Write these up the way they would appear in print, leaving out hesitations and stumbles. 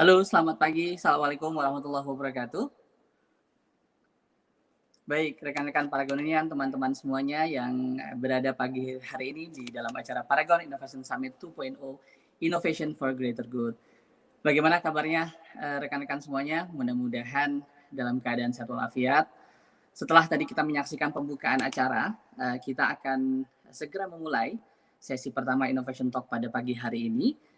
Halo, selamat pagi. Assalamualaikum warahmatullahi wabarakatuh. Baik, rekan-rekan Paragonian, teman-teman semuanya yang berada pagi hari ini di dalam acara Paragon Innovation Summit 2.0 Innovation for Greater Good. Bagaimana kabarnya rekan-rekan semuanya? Mudah-mudahan dalam keadaan sehat walafiat. Setelah tadi kita menyaksikan pembukaan acara, kita akan segera memulai sesi pertama Innovation Talk pada pagi hari ini.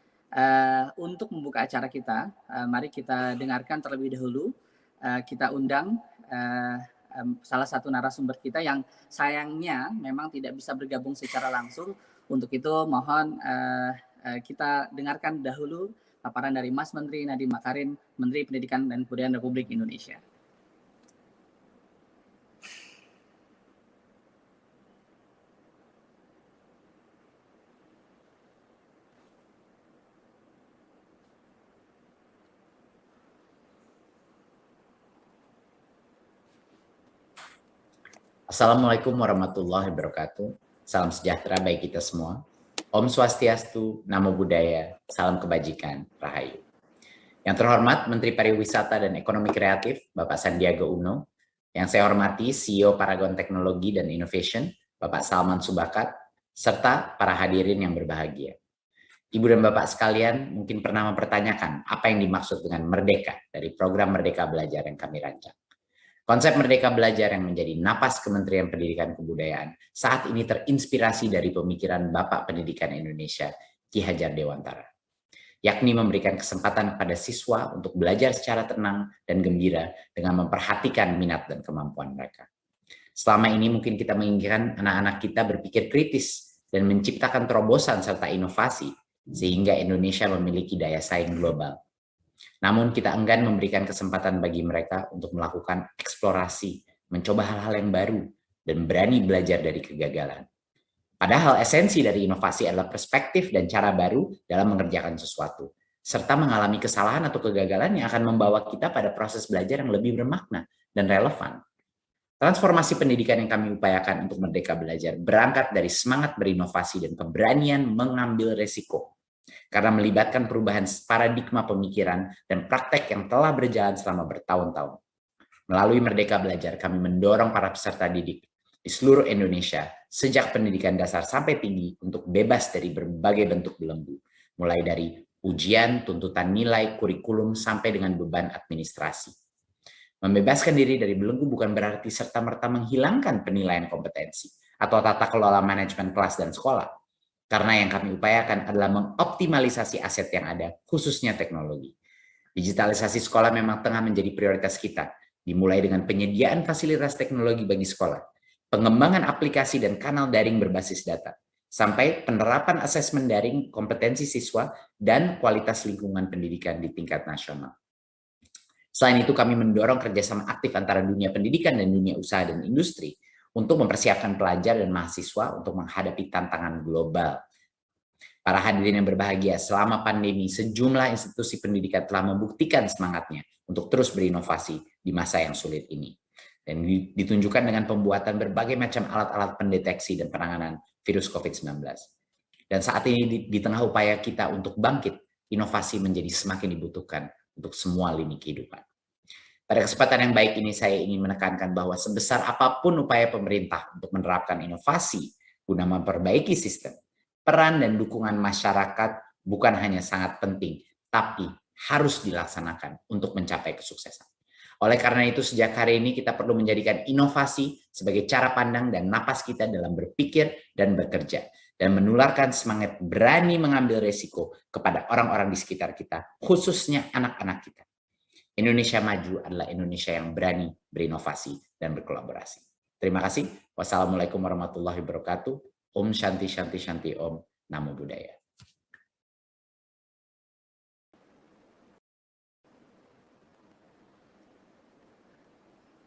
Untuk membuka acara kita, mari kita dengarkan terlebih dahulu. Kita undang salah satu narasumber kita yang sayangnya memang tidak bisa bergabung secara langsung. Untuk itu mohon kita dengarkan dahulu paparan dari Mas Menteri Nadiem Makarim, Menteri Pendidikan dan Kebudayaan Republik Indonesia. Assalamualaikum warahmatullahi wabarakatuh. Salam sejahtera bagi kita semua. Om Swastiastu, Namo Buddhaya, salam kebajikan, Rahayu. Yang terhormat Menteri Pariwisata dan Ekonomi Kreatif, Bapak Sandiaga Uno. Yang saya hormati CEO Paragon Teknologi dan Innovation, Bapak Salman Subakat, serta para hadirin yang berbahagia. Ibu dan Bapak sekalian mungkin pernah mempertanyakan apa yang dimaksud dengan Merdeka dari program Merdeka Belajar yang kami rancang. Konsep Merdeka Belajar yang menjadi napas Kementerian Pendidikan Kebudayaan saat ini terinspirasi dari pemikiran Bapak Pendidikan Indonesia, Ki Hajar Dewantara, yakni memberikan kesempatan kepada siswa untuk belajar secara tenang dan gembira dengan memperhatikan minat dan kemampuan mereka. Selama ini mungkin kita menginginkan anak-anak kita berpikir kritis dan menciptakan terobosan serta inovasi sehingga Indonesia memiliki daya saing global. Namun kita enggan memberikan kesempatan bagi mereka untuk melakukan eksplorasi, mencoba hal-hal yang baru, dan berani belajar dari kegagalan. Padahal esensi dari inovasi adalah perspektif dan cara baru dalam mengerjakan sesuatu, serta mengalami kesalahan atau kegagalan yang akan membawa kita pada proses belajar yang lebih bermakna dan relevan. Transformasi pendidikan yang kami upayakan untuk Merdeka Belajar berangkat dari semangat berinovasi dan keberanian mengambil resiko, karena melibatkan perubahan paradigma pemikiran dan praktek yang telah berjalan selama bertahun-tahun. Melalui Merdeka Belajar, kami mendorong para peserta didik di seluruh Indonesia, sejak pendidikan dasar sampai tinggi, untuk bebas dari berbagai bentuk belenggu, mulai dari ujian, tuntutan nilai, kurikulum, sampai dengan beban administrasi. Membebaskan diri dari belenggu bukan berarti serta-merta menghilangkan penilaian kompetensi atau tata kelola manajemen kelas dan sekolah. Karena yang kami upayakan adalah mengoptimalisasi aset yang ada, khususnya teknologi. Digitalisasi sekolah memang tengah menjadi prioritas kita, dimulai dengan penyediaan fasilitas teknologi bagi sekolah, pengembangan aplikasi dan kanal daring berbasis data, sampai penerapan asesmen daring kompetensi siswa dan kualitas lingkungan pendidikan di tingkat nasional. Selain itu, kami mendorong kerjasama aktif antara dunia pendidikan dan dunia usaha dan industri untuk mempersiapkan pelajar dan mahasiswa untuk menghadapi tantangan global. Para hadirin yang berbahagia, selama pandemi, sejumlah institusi pendidikan telah membuktikan semangatnya untuk terus berinovasi di masa yang sulit ini. Dan ditunjukkan dengan pembuatan berbagai macam alat-alat pendeteksi dan penanganan virus COVID-19. Dan saat ini di tengah upaya kita untuk bangkit, inovasi menjadi semakin dibutuhkan untuk semua lini kehidupan. Pada kesempatan yang baik ini saya ingin menekankan bahwa sebesar apapun upaya pemerintah untuk menerapkan inovasi guna memperbaiki sistem, peran dan dukungan masyarakat bukan hanya sangat penting, tapi harus dilaksanakan untuk mencapai kesuksesan. Oleh karena itu, sejak hari ini kita perlu menjadikan inovasi sebagai cara pandang dan napas kita dalam berpikir dan bekerja, dan menularkan semangat berani mengambil resiko kepada orang-orang di sekitar kita, khususnya anak-anak kita. Indonesia maju adalah Indonesia yang berani berinovasi dan berkolaborasi. Terima kasih. Wassalamualaikum warahmatullahi wabarakatuh. Om Shanti Shanti Shanti Om. Namo Buddhaya.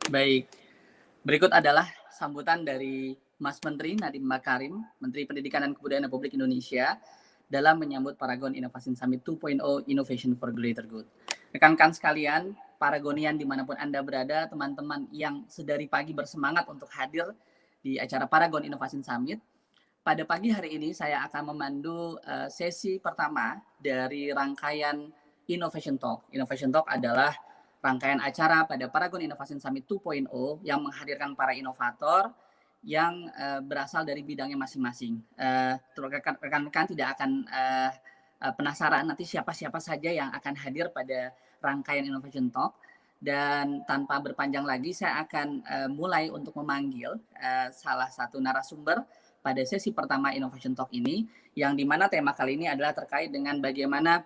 Baik, berikut adalah sambutan dari Mas Menteri Nadiem Makarim, Menteri Pendidikan dan Kebudayaan Republik Indonesia, dalam menyambut Paragon Innovation Summit 2.0 Innovation for Greater Good. Rekan-rekan sekalian, Paragonian dimanapun Anda berada, teman-teman yang sedari pagi bersemangat untuk hadir di acara Paragon Innovation Summit, pada pagi hari ini saya akan memandu sesi pertama dari rangkaian Innovation Talk. Innovation Talk adalah rangkaian acara pada Paragon Innovation Summit 2.0 yang menghadirkan para inovator yang berasal dari bidangnya masing-masing. Rekan-rekan tidak akan penasaran nanti siapa-siapa saja yang akan hadir pada rangkaian Innovation Talk. Dan tanpa berpanjang lagi, saya akan mulai untuk memanggil salah satu narasumber pada sesi pertama Innovation Talk ini, yang dimana tema kali ini adalah terkait dengan bagaimana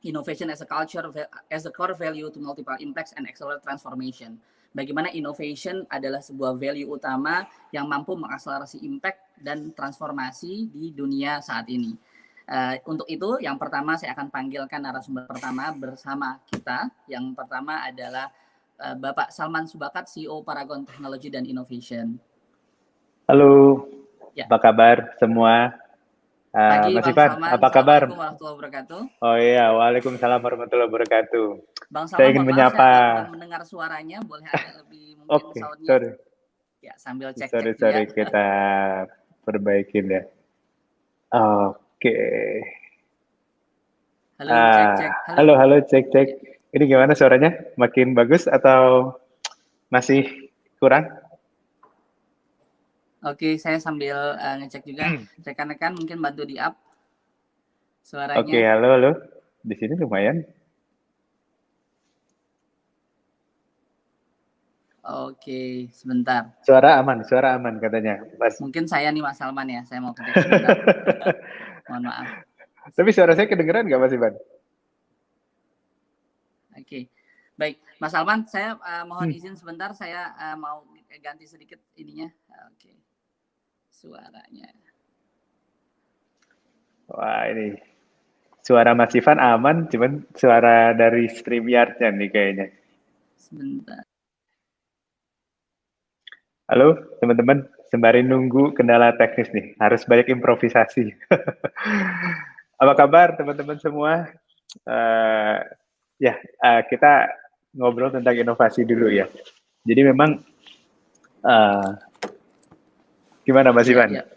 innovation as a culture, as a core value to multiple impacts and accelerate transformation. Bagaimana innovation adalah sebuah value utama yang mampu mengakselerasi impact dan transformasi di dunia saat ini. Untuk itu, yang pertama saya akan panggilkan narasumber pertama bersama kita. Yang pertama adalah Bapak Salman Subakat, CEO Paragon Technology dan Innovation. Halo, apa kabar semua? Pagi, Mas Bang Ivan, Salman. apa kabar? Assalamualaikum warahmatullahi wabarakatuh. Oh iya, waalaikumsalam warahmatullahi wabarakatuh. Bang Salman, saya ingin menyapa. Saya kurang mendengar suaranya, boleh agak lebih mungkin soundnya. Sorry. Ya, sambil cek Sorry, juga. kita perbaikin ya. Oke. Halo, cek. Halo, cek. Ini gimana suaranya? Makin bagus atau masih kurang? Oke, saya sambil ngecek juga. Rekan-rekan mungkin bantu di up suaranya. Oke, halo. Di sini lumayan. Oke, sebentar. Suara aman katanya. Mas. Mungkin saya nih Mas Salman ya, saya mau cek sebentar. Mohon maaf. Tapi suara saya kedengeran nggak Mas Ivan? Oke, baik. Mas Salman, saya mohon izin sebentar, saya mau ganti sedikit ininya. Oke, suaranya. Wah, ini suara Mas Ivan aman, cuman suara dari StreamYard-nya nih kayaknya. Sebentar. Halo, teman-teman. Sembari nunggu kendala teknis nih, harus banyak improvisasi. Apa kabar teman-teman semua? Kita ngobrol tentang inovasi dulu ya. Jadi memang gimana Mas Ivan? Ya.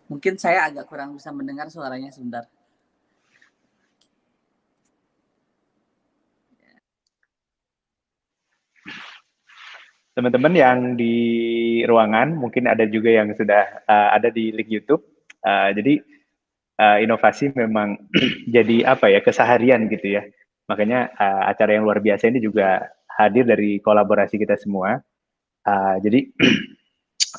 Mungkin saya agak kurang bisa mendengar suaranya sebentar. Teman-teman yang di ruangan, mungkin ada juga yang sudah ada di link YouTube. Jadi inovasi memang jadi keseharian gitu ya. Makanya acara yang luar biasa ini juga hadir dari kolaborasi kita semua. Jadi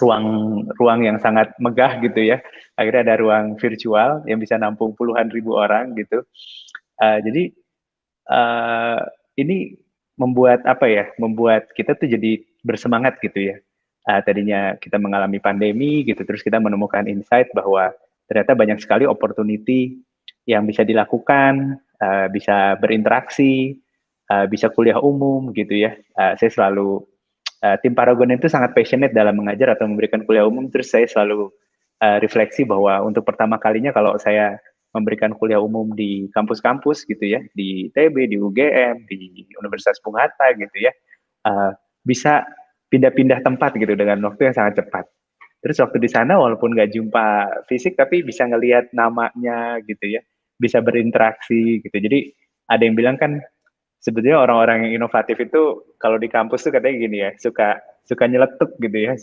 ruang yang sangat megah gitu ya. Akhirnya ada ruang virtual yang bisa nampung puluhan ribu orang gitu. Jadi ini membuat kita tuh jadi bersemangat gitu ya. Tadinya kita mengalami pandemi gitu, terus kita menemukan insight bahwa ternyata banyak sekali opportunity yang bisa dilakukan, bisa berinteraksi, bisa kuliah umum gitu ya. Saya selalu tim Paragon itu sangat passionate dalam mengajar atau memberikan kuliah umum, terus saya selalu refleksi bahwa untuk pertama kalinya kalau saya memberikan kuliah umum di kampus-kampus gitu ya, di ITB, di UGM, di Universitas Bung Hatta gitu ya, bisa pindah-pindah tempat gitu dengan waktu yang sangat cepat. Terus waktu di sana walaupun nggak jumpa fisik tapi bisa ngelihat namanya gitu ya, bisa berinteraksi gitu. Jadi ada yang bilang kan sebetulnya orang-orang yang inovatif itu kalau di kampus tuh katanya gini ya, suka nyeletuk gitu ya,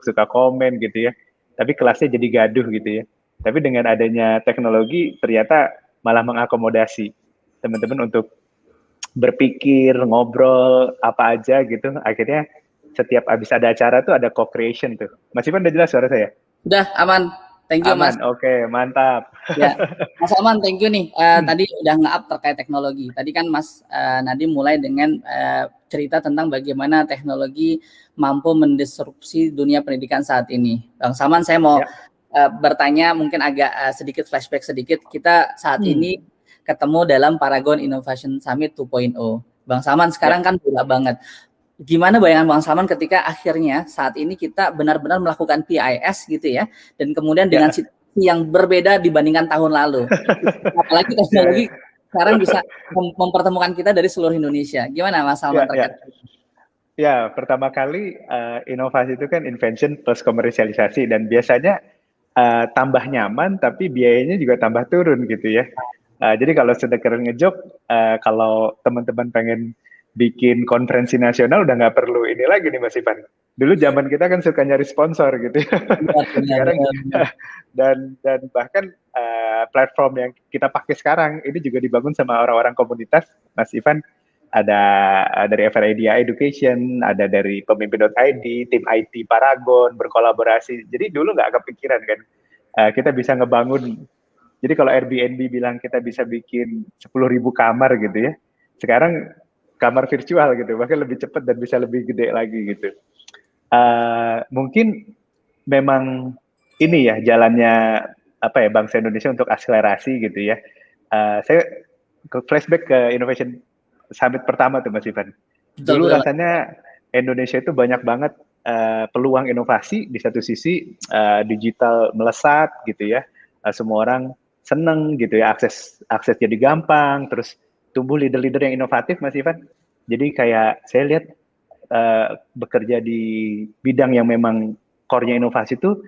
suka komen gitu ya. Tapi kelasnya jadi gaduh gitu ya. Tapi dengan adanya teknologi ternyata malah mengakomodasi teman-teman untuk berpikir, ngobrol apa aja gitu. Akhirnya setiap habis ada acara tuh ada co-creation tuh. Mas Ivan udah jelas suara saya? Udah, aman. Thank you, aman, Mas. Oke, mantap. Ya, Mas Salman, thank you nih. Tadi udah nge-up terkait teknologi. Tadi kan Mas Nadiem mulai dengan cerita tentang bagaimana teknologi mampu mendisrupsi dunia pendidikan saat ini. Bang Salman, saya mau bertanya mungkin agak sedikit flashback sedikit. Kita saat ini ketemu dalam Paragon Innovation Summit 2.0. Bang Salman sekarang kan gila banget. Gimana bayangan Bang Salman ketika akhirnya saat ini kita benar-benar melakukan PIS gitu ya, dan kemudian dengan situasi yang berbeda dibandingkan tahun lalu. Apalagi teknologi sekarang bisa mempertemukan kita dari seluruh Indonesia. Gimana Mas Salman terkait? Ya, pertama kali inovasi itu kan invention plus komersialisasi, dan biasanya tambah nyaman tapi biayanya juga tambah turun gitu ya. Jadi kalau sedekat ngejok, kalau teman-teman pengen bikin konferensi nasional udah nggak perlu ini lagi nih Mas Ivan. Dulu zaman kita kan suka nyari sponsor gitu ya. Benar, Sekarang benar. dan bahkan platform yang kita pakai sekarang ini juga dibangun sama orang-orang komunitas, Mas Ivan. Ada dari FRIDA Education, ada dari pemimpin.id, tim IT Paragon berkolaborasi. Jadi dulu nggak kepikiran kan kita bisa ngebangun. Jadi kalau Airbnb bilang kita bisa bikin 10.000 kamar gitu ya, sekarang kamar virtual gitu, bahkan lebih cepat dan bisa lebih gede lagi gitu. Mungkin memang ini ya jalannya apa ya bangsa Indonesia untuk akselerasi gitu ya. Saya flashback ke Innovation Summit pertama tuh Mas Ivan. Dulu rasanya Indonesia itu banyak banget peluang inovasi, di satu sisi digital melesat gitu ya, semua orang seneng gitu ya, akses jadi gampang, terus tumbuh leader-leader yang inovatif Mas Ivan. Jadi kayak saya lihat bekerja di bidang yang memang core-nya inovasi itu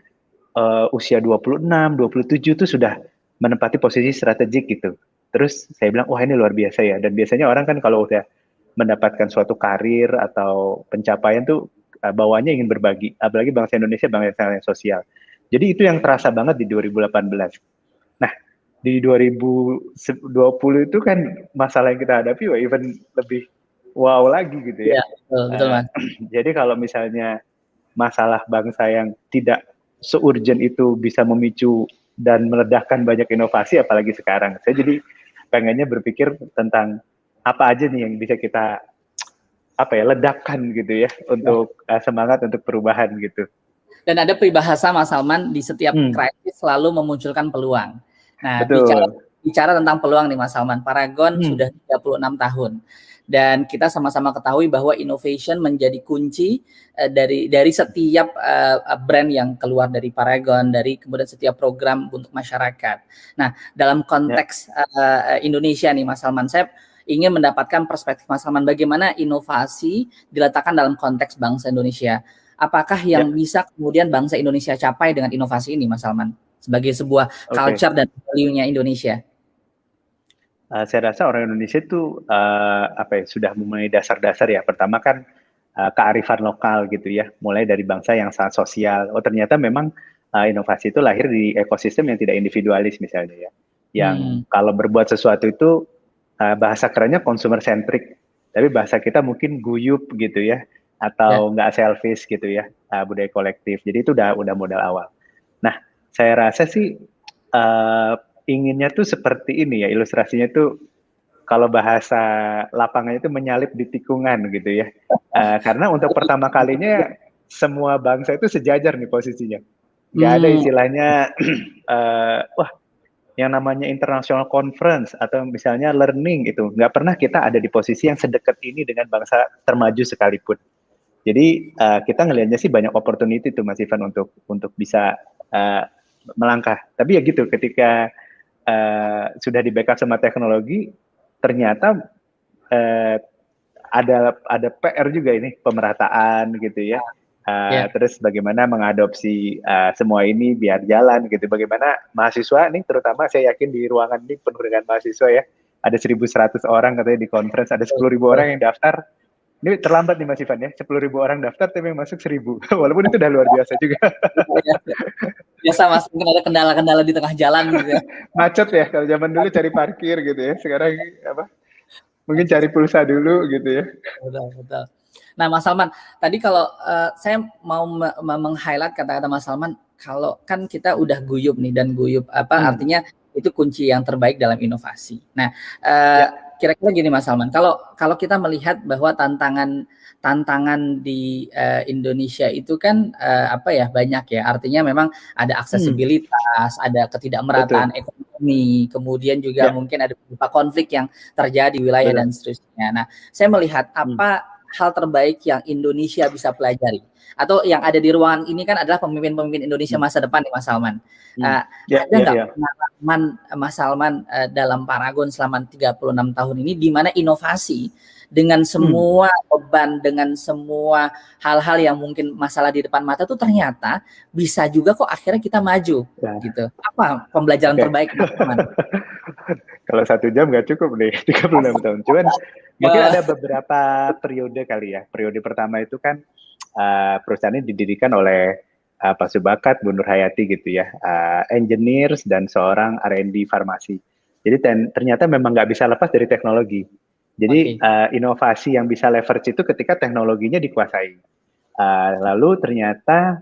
usia 26, 27 itu sudah menempati posisi strategik gitu. Terus saya bilang, wah ini luar biasa ya. Dan biasanya orang kan kalau udah mendapatkan suatu karir atau pencapaian tuh bawaannya ingin berbagi. Apalagi bangsa Indonesia bangsa yang sosial. Jadi itu yang terasa banget di 2018. Nah, di 2020 itu kan masalah yang kita hadapi wah even lebih wow lagi gitu ya. Ya, betul Mas. Jadi kalau misalnya masalah bangsa yang tidak se-urgent itu bisa memicu dan meledakkan banyak inovasi apalagi sekarang. Saya jadi pengennya berpikir tentang apa aja nih yang bisa kita ledakkan gitu ya untuk semangat untuk perubahan gitu. Dan ada peribahasa Mas Salman, di setiap krisis selalu memunculkan peluang. Nah, bicara tentang peluang nih Mas Salman, Paragon sudah 36 tahun. Dan kita sama-sama ketahui bahwa innovation menjadi kunci dari setiap brand yang keluar dari Paragon, dari kemudian setiap program untuk masyarakat. Nah, dalam konteks Indonesia nih Mas Salman, saya ingin mendapatkan perspektif Mas Salman bagaimana inovasi diletakkan dalam konteks bangsa Indonesia. Apakah yang bisa kemudian bangsa Indonesia capai dengan inovasi ini Mas Salman sebagai sebuah culture dan value-nya Indonesia? Saya rasa orang Indonesia itu sudah memulai dasar-dasar ya. Pertama kan kearifan lokal gitu ya, mulai dari bangsa yang sangat sosial. Oh ternyata memang inovasi itu lahir di ekosistem yang tidak individualis misalnya ya. Yang kalau berbuat sesuatu itu bahasa kerennya consumer centric, tapi bahasa kita mungkin guyup gitu ya, atau nggak selfish gitu ya, budaya kolektif. Jadi itu udah modal awal. Nah, saya rasa sih inginnya tuh seperti ini ya, ilustrasinya tuh kalau bahasa lapangannya itu menyalip di tikungan gitu ya. Karena untuk pertama kalinya semua bangsa itu sejajar nih posisinya. Nggak ada istilahnya, wah yang namanya international conference atau misalnya learning itu nggak pernah kita ada di posisi yang sedekat ini dengan bangsa termaju sekalipun. Jadi kita ngelihatnya sih banyak opportunity tuh Mas Ivan untuk bisa melangkah. Tapi ya gitu ketika sudah di backup sama teknologi, ternyata ada PR juga ini pemerataan gitu ya. Terus bagaimana mengadopsi semua ini biar jalan gitu. Bagaimana mahasiswa nih, terutama saya yakin di ruangan ini penuh dengan mahasiswa ya. Ada 1.100 orang katanya di conference, ada 10.000 orang yang daftar. Ini terlambat nih Mas Ivan ya, 10.000 orang daftar tapi yang masuk 1.000. Walaupun itu udah luar biasa juga. Biasa Mas, mungkin ada kendala-kendala di tengah jalan gitu ya. Macet ya, kalau zaman dulu cari parkir gitu ya. Sekarang mungkin cari pulsa dulu gitu ya. Betul. Nah Mas Salman, tadi kalau saya mau meng-highlight kata-kata Mas Salman, kalau kan kita udah guyup nih, dan guyup artinya itu kunci yang terbaik dalam inovasi. Nah, kira-kira gini Mas Salman, kalau kita melihat bahwa tantangan di Indonesia itu kan banyak ya, artinya memang ada aksesibilitas, ada ketidakmerataan ekonomi, kemudian juga mungkin ada beberapa konflik yang terjadi di wilayah dan seterusnya. Nah, saya melihat apa hal terbaik yang Indonesia bisa pelajari, atau yang ada di ruangan ini kan adalah pemimpin-pemimpin Indonesia masa depan nih Mas Salman. Ada nggak pengalaman Mas Salman dalam Paragon selama 36 tahun ini di mana inovasi dengan semua beban, dengan semua hal-hal yang mungkin masalah di depan mata tuh ternyata bisa juga kok akhirnya kita maju gitu. Apa pembelajaran terbaik Mas Salman? Kalau 1 jam nggak cukup nih, 36 tahun. Cuman mungkin ada beberapa periode kali ya. Periode pertama itu kan perusahaan ini didirikan oleh Pak Subakat, Bu Nur Hayati gitu ya, engineers dan seorang R&D farmasi. Jadi ternyata memang nggak bisa lepas dari teknologi. Jadi inovasi yang bisa leverage itu ketika teknologinya dikuasai. Lalu ternyata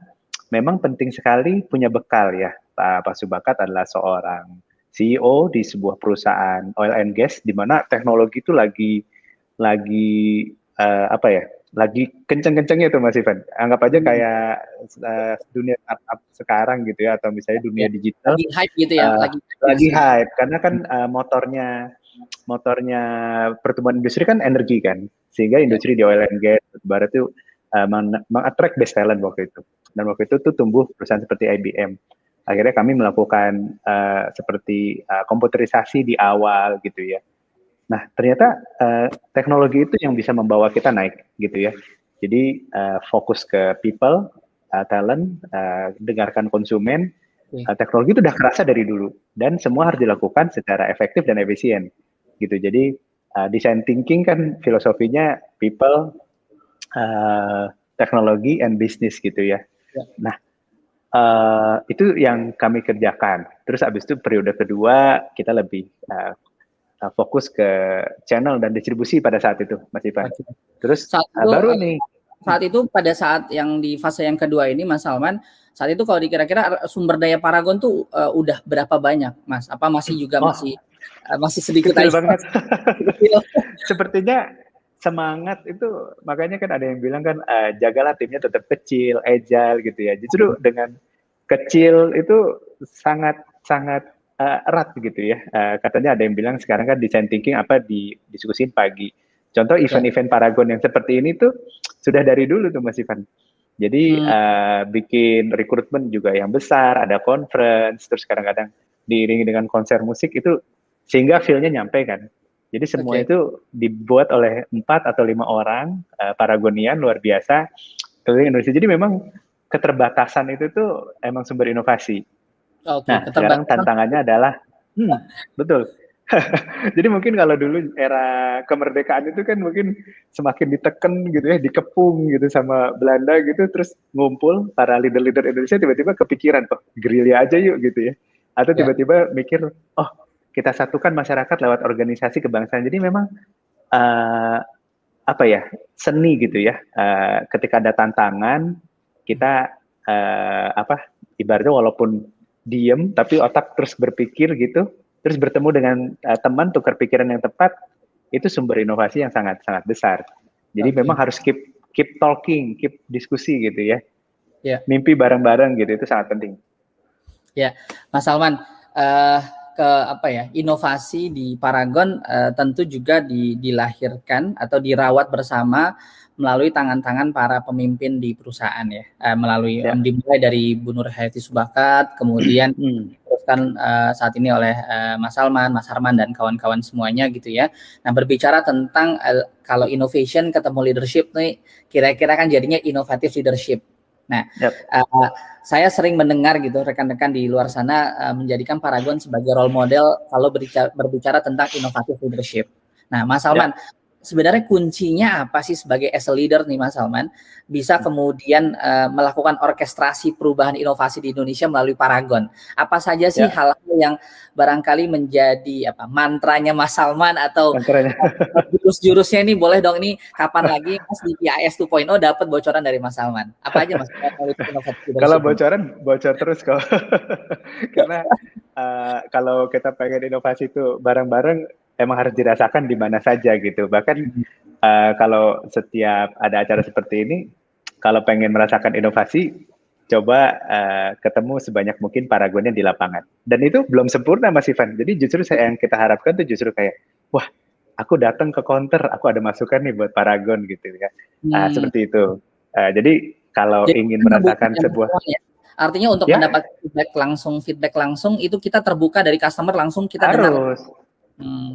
memang penting sekali punya bekal ya. Pak Subakat adalah seorang CEO di sebuah perusahaan oil and gas di mana teknologi itu lagi apa ya? Lagi kenceng-kencengnya tuh Mas Ivan. Anggap aja kayak dunia startup sekarang gitu ya, atau misalnya dunia digital. Lagi hype gitu ya, lagi hype karena kan motornya pertumbuhan industri kan energi kan, sehingga industri di oil and gas barat itu meng-attract best talent waktu itu. Dan waktu itu tuh tumbuh perusahaan seperti IBM. Akhirnya kami melakukan seperti komputerisasi di awal gitu ya. Nah, ternyata teknologi itu yang bisa membawa kita naik gitu ya. Jadi fokus ke people, talent, dengarkan konsumen. Teknologi itu udah kerasa dari dulu dan semua harus dilakukan secara efektif dan efisien gitu. Jadi design thinking kan filosofinya people, teknologi, and business gitu ya. Nah, itu yang kami kerjakan. Terus abis itu periode kedua kita lebih fokus ke channel dan distribusi pada saat itu, Mas Ivan. Terus baru nih. Saat itu pada saat yang di fase yang kedua ini, Mas Salman, saat itu kalau dikira-kira sumber daya Paragon tuh udah berapa banyak, Mas? Apa masih juga masih sedikit kecil aja? Banget. Sepertinya semangat itu, makanya kan ada yang bilang kan jagalah timnya tetap kecil, agile gitu ya. Justru dengan kecil itu sangat erat gitu ya. Katanya ada yang bilang sekarang kan design thinking apa didiskusin pagi. Contoh event-event Paragon yang seperti ini tuh sudah dari dulu tuh Mas Ivan. Jadi bikin rekrutmen juga yang besar, ada conference, terus kadang-kadang diiringi dengan konser musik itu sehingga feel-nya nyampe kan. Jadi semua itu dibuat oleh 4 atau 5 orang Paragonian luar biasa keliling Indonesia. Jadi memang keterbatasan itu tuh emang sumber inovasi. Nah, sekarang tantangannya adalah betul. Jadi mungkin kalau dulu era kemerdekaan itu kan mungkin semakin diteken gitu ya, dikepung gitu sama Belanda gitu, terus ngumpul para leader-leader Indonesia tiba-tiba kepikiran, gerilya aja yuk gitu ya. Atau tiba-tiba mikir, oh kita satukan masyarakat lewat organisasi kebangsaan. Jadi memang apa ya, seni gitu ya. Ketika ada tantangan, kita ibaratnya walaupun diem tapi otak terus berpikir gitu, terus bertemu dengan teman tukar pikiran yang tepat, itu sumber inovasi yang sangat besar. Jadi memang harus keep talking, keep diskusi gitu ya. Mimpi bareng-bareng gitu, itu sangat penting. Ya, Mas Salman, inovasi di Paragon tentu juga dilahirkan atau dirawat bersama melalui tangan-tangan para pemimpin di perusahaan ya, dimulai dari Bu Nur Hayati Subakat, kemudian diteruskan saat ini oleh Mas Salman, Mas Harman dan kawan-kawan semuanya gitu ya. Nah, berbicara tentang kalau innovation ketemu leadership nih, kira-kira kan jadinya inovatif leadership. Nah, saya sering mendengar gitu rekan-rekan di luar sana menjadikan Paragon sebagai role model kalau berbicara tentang inovatif leadership. Nah, Mas Salman, sebenarnya kuncinya apa sih sebagai as a leader nih Mas Salman bisa kemudian melakukan orkestrasi perubahan inovasi di Indonesia melalui Paragon? Apa saja sih hal-hal yang barangkali menjadi mantranya Mas Salman atau jurus-jurusnya ini? Boleh dong, ini kapan lagi Mas di IAS 2.0 dapat bocoran dari Mas Salman? Apa aja Mas? Kalau bocoran bocor terus kok. Karena kalau kita pengen inovasi itu bareng-bareng emang harus dirasakan di mana saja gitu. Bahkan kalau setiap ada acara seperti ini, kalau pengen merasakan inovasi, coba ketemu sebanyak mungkin Paragonnya di lapangan. Dan itu belum sempurna Mas Ivan. Jadi justru yang kita harapkan tuh justru kayak, wah aku datang ke counter, aku ada masukan nih buat Paragon gitu ya. Seperti itu. Jadi kalau ingin merasakan sebuah... Artinya untuk mendapat feedback langsung itu kita terbuka dari customer langsung kita dengar.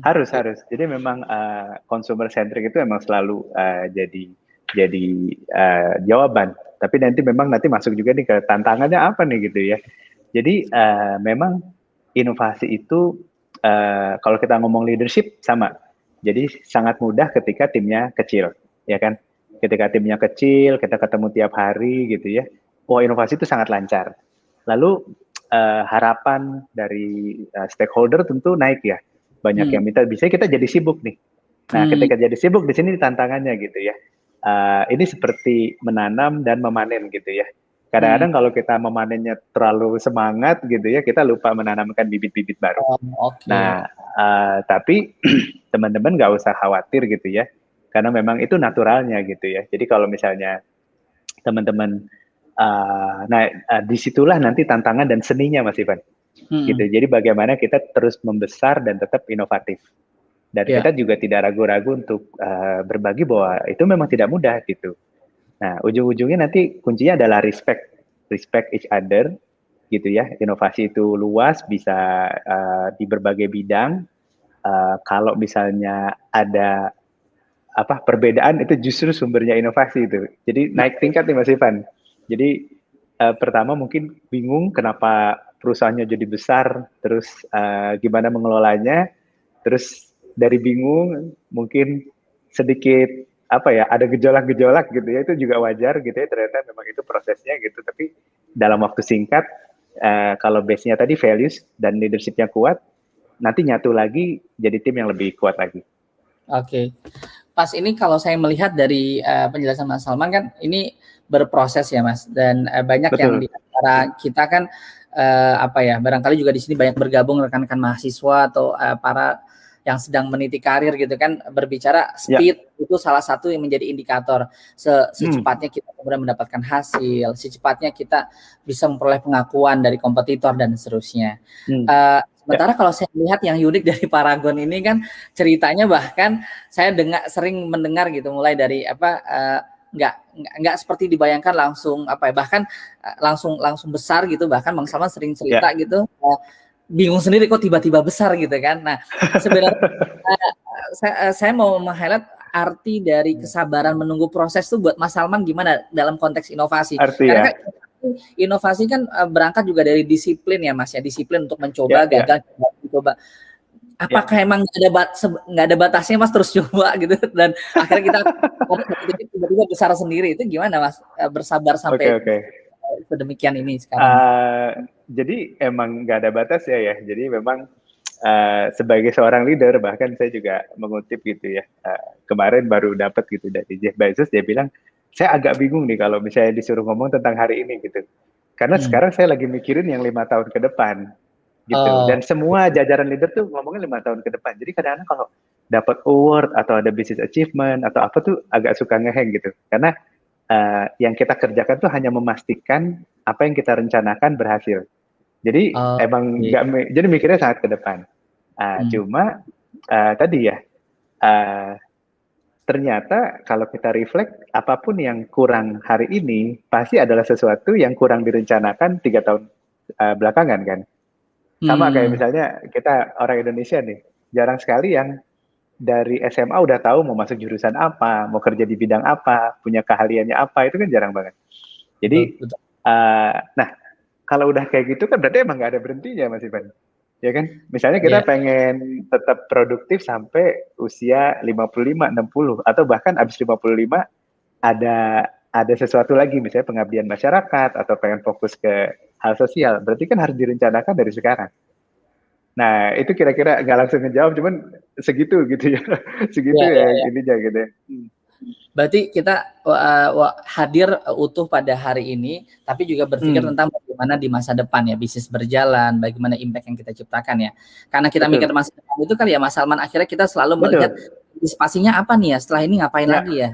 Harus. Jadi memang consumer centric itu memang selalu jadi jawaban. Tapi nanti masuk juga nih ke tantangannya apa nih gitu ya. Jadi memang inovasi itu kalau kita ngomong leadership sama. Jadi sangat mudah ketika timnya kecil, ya kan? Ketika timnya kecil, kita ketemu tiap hari gitu ya. Wah, inovasi itu sangat lancar. Lalu harapan dari stakeholder tentu naik ya. Banyak yang minta, bisa kita jadi sibuk nih. Nah, ketika jadi sibuk di sini tantangannya gitu ya. Ini seperti menanam dan memanen gitu ya. Kadang-kadang kalau kita memanennya terlalu semangat gitu ya, kita lupa menanamkan bibit-bibit baru. Nah, tapi teman-teman nggak usah khawatir gitu ya, karena memang itu naturalnya gitu ya. Jadi kalau misalnya teman-teman, disitulah nanti tantangan dan seninya Mas Ivan. Gitu. Jadi bagaimana kita terus membesar dan tetap inovatif. Dan kita juga tidak ragu-ragu untuk berbagi bahwa itu memang tidak mudah gitu. Nah, ujung-ujungnya nanti kuncinya adalah respect each other, gitu ya. Inovasi itu luas, bisa di berbagai bidang. Kalau misalnya ada perbedaan, itu justru sumbernya inovasi itu. Jadi naik tingkat nih Mas Ivan. Jadi pertama mungkin bingung kenapa perusahaannya jadi besar, terus gimana mengelolanya, terus dari bingung mungkin sedikit ada gejolak-gejolak gitu ya, itu juga wajar gitu ya, ternyata memang itu prosesnya gitu. Tapi dalam waktu singkat, kalau base-nya tadi values dan leadership-nya kuat, nanti nyatu lagi jadi tim yang lebih kuat lagi. Oke. Pas ini kalau saya melihat dari penjelasan Mas Salman kan ini berproses ya Mas, dan banyak yang di antara kita kan barangkali juga di sini banyak bergabung rekan-rekan mahasiswa atau para yang sedang meniti karir gitu kan, berbicara speed itu salah satu yang menjadi indikator secepatnya kita kemudian mendapatkan hasil, secepatnya kita bisa memperoleh pengakuan dari kompetitor dan seterusnya. Sementara kalau saya lihat yang unik dari Paragon ini kan ceritanya, bahkan saya sering mendengar gitu, mulai dari nggak seperti dibayangkan langsung bahkan langsung besar gitu, bahkan Bang Salman sering cerita gitu, bingung sendiri kok tiba-tiba besar gitu kan. Nah, sebenarnya saya mau meng-highlight arti dari kesabaran menunggu proses tuh buat Mas Salman gimana dalam konteks inovasi. Karena kan inovasi kan berangkat juga dari disiplin ya Mas ya, disiplin untuk mencoba, gagal, coba. Apakah emang nggak ada batasnya Mas, terus coba gitu, dan akhirnya kita tiba-tiba besar sendiri, itu gimana Mas bersabar sampai sedemikian ini sekarang? Jadi emang nggak ada batas ya. Jadi memang sebagai seorang leader, bahkan saya juga mengutip gitu ya, kemarin baru dapat gitu dari Jeff Bezos, dia bilang, saya agak bingung nih kalau misalnya disuruh ngomong tentang hari ini gitu, karena sekarang saya lagi mikirin yang 5 tahun ke depan gitu, dan semua jajaran leader tuh ngomongin 5 tahun ke depan. Jadi kadang-kadang kalau dapat award atau ada business achievement atau apa tuh agak suka ngeheng gitu, karena yang kita kerjakan tuh hanya memastikan apa yang kita rencanakan berhasil. Jadi emang jadi mikirnya sangat ke depan. Cuma tadi ya, ternyata kalau kita reflect, apapun yang kurang hari ini pasti adalah sesuatu yang kurang direncanakan 3 tahun belakangan kan. Sama kayak misalnya kita orang Indonesia nih, jarang sekali yang dari SMA udah tahu mau masuk jurusan apa, mau kerja di bidang apa, punya keahliannya apa, itu kan jarang banget. Jadi, nah kalau udah kayak gitu kan berarti emang nggak ada berhentinya Mas Ivan, ya kan? Misalnya kita pengen tetap produktif sampai usia 55, 60, atau bahkan abis 55 ada sesuatu lagi, misalnya pengabdian masyarakat atau pengen fokus ke hal sosial, berarti kan harus direncanakan dari sekarang. Nah, itu kira-kira nggak langsung ngejawab, cuman segitu gitu ya, segitu ininya gitu ya. Berarti kita hadir utuh pada hari ini, tapi juga berpikir tentang bagaimana di masa depan ya, bisnis berjalan, bagaimana impact yang kita ciptakan ya. Karena kita mikir masa depan itu kali ya Mas Salman, akhirnya kita selalu melihat antisipasinya apa nih ya, setelah ini ngapain lagi ya.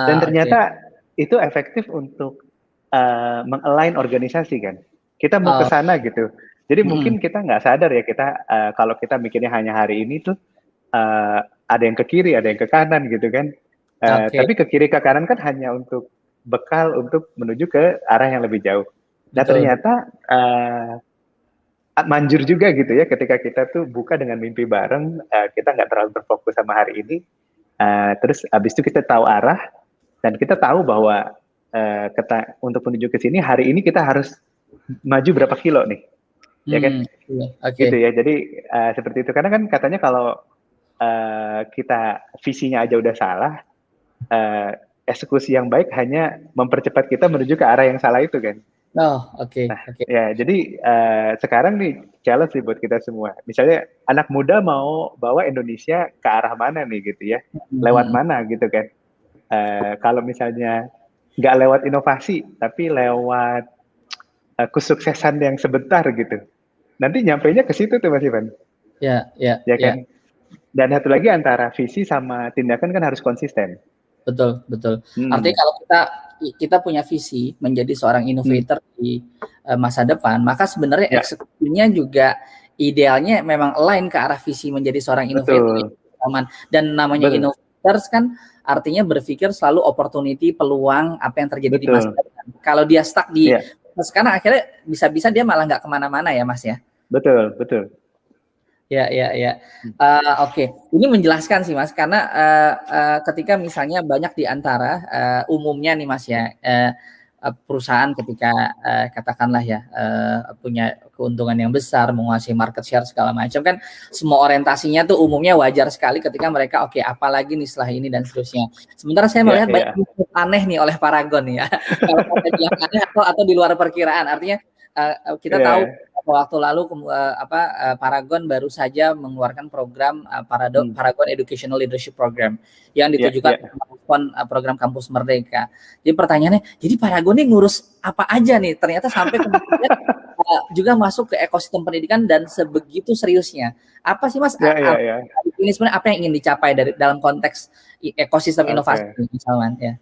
Dan ternyata itu efektif untuk meng-align organisasi kan. Kita mau ke sana gitu. Jadi mungkin kita nggak sadar ya, kita kalau kita mikirnya hanya hari ini tuh ada yang ke kiri, ada yang ke kanan gitu kan. Tapi ke kiri ke kanan kan hanya untuk bekal untuk menuju ke arah yang lebih jauh. Nah ternyata manjur juga gitu ya, ketika kita tuh buka dengan mimpi bareng, kita nggak terlalu berfokus sama hari ini. Terus abis itu kita tahu arah, dan kita tahu bahwa untuk menuju ke sini hari ini kita harus maju berapa kilo nih. ya kan? Iya, oke. Gitu ya. Jadi seperti itu. Karena kan katanya kalau kita visinya aja udah salah, eksekusi yang baik hanya mempercepat kita menuju ke arah yang salah itu kan. Oh, oke, Nah, oke. ya jadi sekarang nih challenge nih buat kita semua. Misalnya anak muda mau bawa Indonesia ke arah mana nih gitu ya, lewat Mhm. mana gitu kan. Kalau misalnya nggak lewat inovasi, tapi lewat kesuksesan yang sebentar gitu. Nanti nyampainya ke situ tuh Mas Ivan, Ya, ya, ya ya. kan? Dan satu lagi antara visi sama tindakan kan harus konsisten. Betul, betul. Artinya Hmm. kalau kita punya visi menjadi seorang innovator di masa depan, maka sebenarnya Ya, eksekusinya juga idealnya memang align ke arah visi menjadi seorang innovator. betul, Aman. Dan namanya betul, innovators kan artinya berpikir selalu opportunity, peluang apa yang terjadi di masa betul. depan. Kalau dia stuck di Ya, sekarang, akhirnya bisa-bisa dia malah nggak kemana-mana ya, Mas ya. betul, betul. Ya, ya, ya. Oke, ini menjelaskan sih Mas, karena ketika misalnya banyak di antara umumnya nih Mas ya, perusahaan ketika katakanlah ya punya keuntungan yang besar, menguasai market share segala macam kan, semua orientasinya tuh umumnya wajar sekali ketika mereka oke, apalagi nih setelah ini dan seterusnya. Sementara saya Ya, melihat banyak ya. aneh nih oleh Paragon ya. Kalau saya bilang aneh atau di luar perkiraan, artinya kita tahu Ya. waktu lalu Paragon baru saja mengeluarkan program Paragon Educational Leadership Program yang Ya, ditujukan ya. merespon program Kampus Merdeka. Jadi pertanyaannya, jadi Paragon ini ngurus apa aja nih? Ternyata sampai kemudian juga masuk ke ekosistem pendidikan dan sebegitu seriusnya. Apa sih Mas? Ya, ya, ya. Ini sebenarnya apa yang ingin dicapai dari dalam konteks ekosistem inovasi Oke. misalnya? Ya.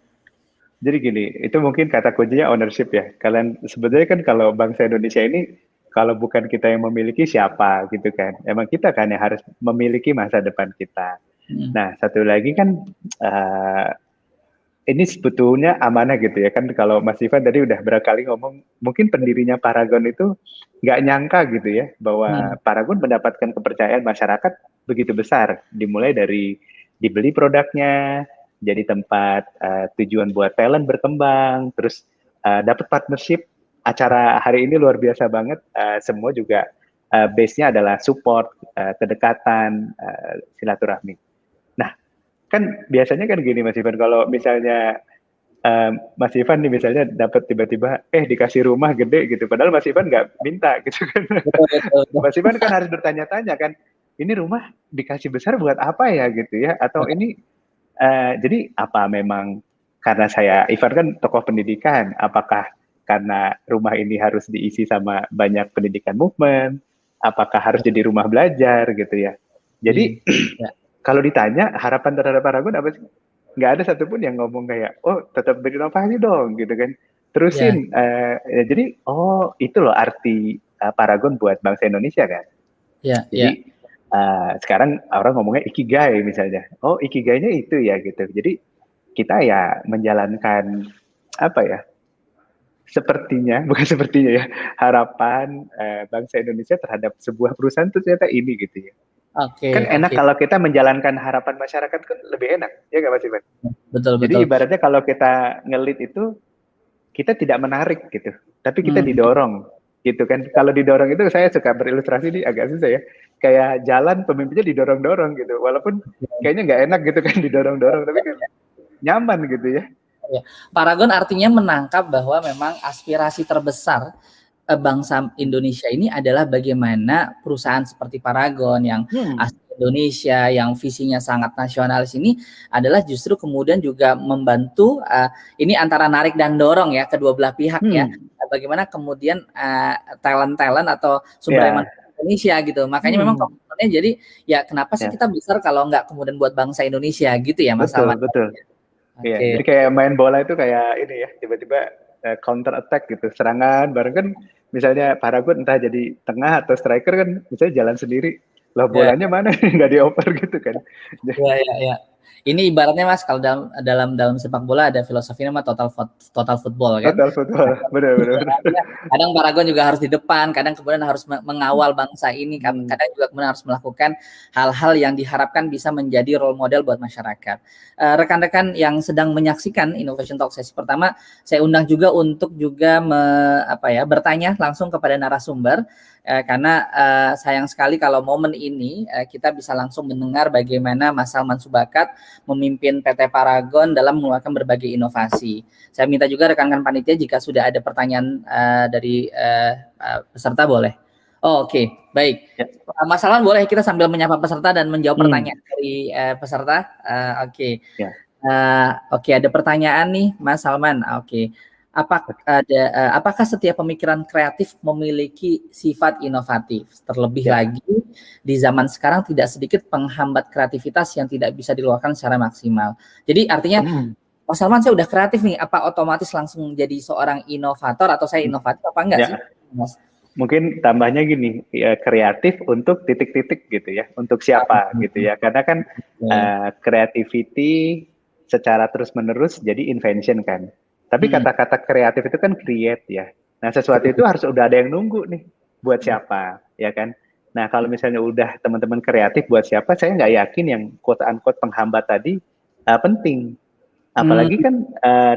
Jadi gini, itu mungkin kata kuncinya ownership ya. Kalian sebenarnya kan kalau bangsa Indonesia ini, kalau bukan kita yang memiliki siapa gitu kan. Emang kita kan yang harus memiliki masa depan kita. Nah, satu lagi kan ini sebetulnya amanah gitu ya kan. Kalau Mas Ivan tadi udah berkali ngomong, mungkin pendirinya Paragon itu nggak nyangka gitu ya, bahwa Paragon mendapatkan kepercayaan masyarakat begitu besar. Dimulai dari dibeli produknya, jadi tempat tujuan buat talent berkembang, terus dapat partnership. Acara hari ini luar biasa banget, semua juga base-nya adalah support, kedekatan, silaturahmi. Nah, kan biasanya kan gini Mas Ivan, kalau misalnya Mas Ivan nih misalnya dapat tiba-tiba dikasih rumah gede gitu, padahal Mas Ivan nggak minta gitu kan. Betul, betul, betul. Mas Ivan kan harus bertanya-tanya kan, ini rumah dikasih besar buat apa ya gitu ya, atau ini jadi apa memang karena saya Ivan kan tokoh pendidikan, apakah karena rumah ini harus diisi sama banyak pendidikan movement, apakah harus jadi rumah belajar gitu ya. Jadi Ya. kalau ditanya harapan terhadap Paragon apa sih? Nggak ada satupun yang ngomong kayak, oh tetap berinovasi dong gitu kan. Ya. Terusin, jadi itu loh arti Paragon buat bangsa Indonesia kan. Ya, ya. Jadi sekarang orang ngomongnya ikigai misalnya. Oh ikigainya itu ya gitu. Jadi kita ya menjalankan apa ya? Sepertinya, bukan sepertinya ya, harapan bangsa Indonesia terhadap sebuah perusahaan itu ternyata ini gitu ya. Kan Oke, enak oke. kalau kita menjalankan harapan masyarakat kan lebih enak, ya nggak Mas Ivan? Betul, Jadi betul. ibaratnya kalau kita ngelit itu, kita tidak menarik gitu, tapi kita didorong gitu kan. Kalau didorong itu saya suka berilustrasi nih agak susah ya. Kayak jalan pemimpinnya didorong-dorong gitu, walaupun kayaknya nggak enak gitu kan didorong-dorong, tapi kan nyaman gitu ya. Ya. Paragon artinya menangkap bahwa memang aspirasi terbesar bangsa Indonesia ini adalah bagaimana perusahaan seperti Paragon yang asli Indonesia, yang visinya sangat nasionalis ini adalah justru kemudian juga membantu ini antara narik dan dorong ya kedua belah pihak ya. Bagaimana kemudian talent-talent atau sumber daya manusia Indonesia gitu. Makanya memang komitmennya jadi ya kenapa sih kita besar kalau nggak kemudian buat bangsa Indonesia gitu ya Mas Salman. Betul. Iya, Oke. jadi kayak main bola itu kayak ini ya, tiba-tiba counter attack gitu, serangan bareng kan misalnya Paragon entah jadi tengah atau striker kan misalnya jalan sendiri, lah bolanya mana nggak dioper gitu kan. Iya, iya, iya. Ini ibaratnya Mas, kalau dalam sepak bola ada filosofi nama total football kan. Total football, benar. Kadang Paragon juga harus di depan, kadang kemudian harus mengawal bangsa ini, kadang juga kemudian harus melakukan hal-hal yang diharapkan bisa menjadi role model buat masyarakat. Rekan-rekan yang sedang menyaksikan Innovation Talk sesi pertama, saya undang juga untuk juga bertanya langsung kepada narasumber. Karena sayang sekali kalau momen ini kita bisa langsung mendengar bagaimana Mas Salman Subakat memimpin PT Paragon dalam mengeluarkan berbagai inovasi. Saya minta juga rekan-rekan panitia jika sudah ada pertanyaan dari peserta boleh. Oke, baik. Ya. Mas Salman boleh kita sambil menyapa peserta dan menjawab pertanyaan dari peserta. Oke. Ya. Oke, ada pertanyaan nih Mas Salman. Oke. Apakah setiap pemikiran kreatif memiliki sifat inovatif? Terlebih lagi di zaman sekarang tidak sedikit penghambat kreativitas yang tidak bisa diluarkan secara maksimal. Jadi artinya Mas Salman, saya udah kreatif nih, apa otomatis langsung jadi seorang inovator atau saya inovatif apa enggak sih, Mas? Mungkin tambahnya gini, ya, kreatif untuk titik-titik gitu ya, untuk siapa gitu ya, karena kan creativity secara terus-menerus jadi invention kan. Tapi kata-kata kreatif itu kan create ya. Nah, sesuatu itu harus udah ada yang nunggu nih. Buat siapa, ya kan? Nah, kalau misalnya udah teman-teman kreatif buat siapa, saya nggak yakin yang quote-unquote penghambat tadi penting. Apalagi kan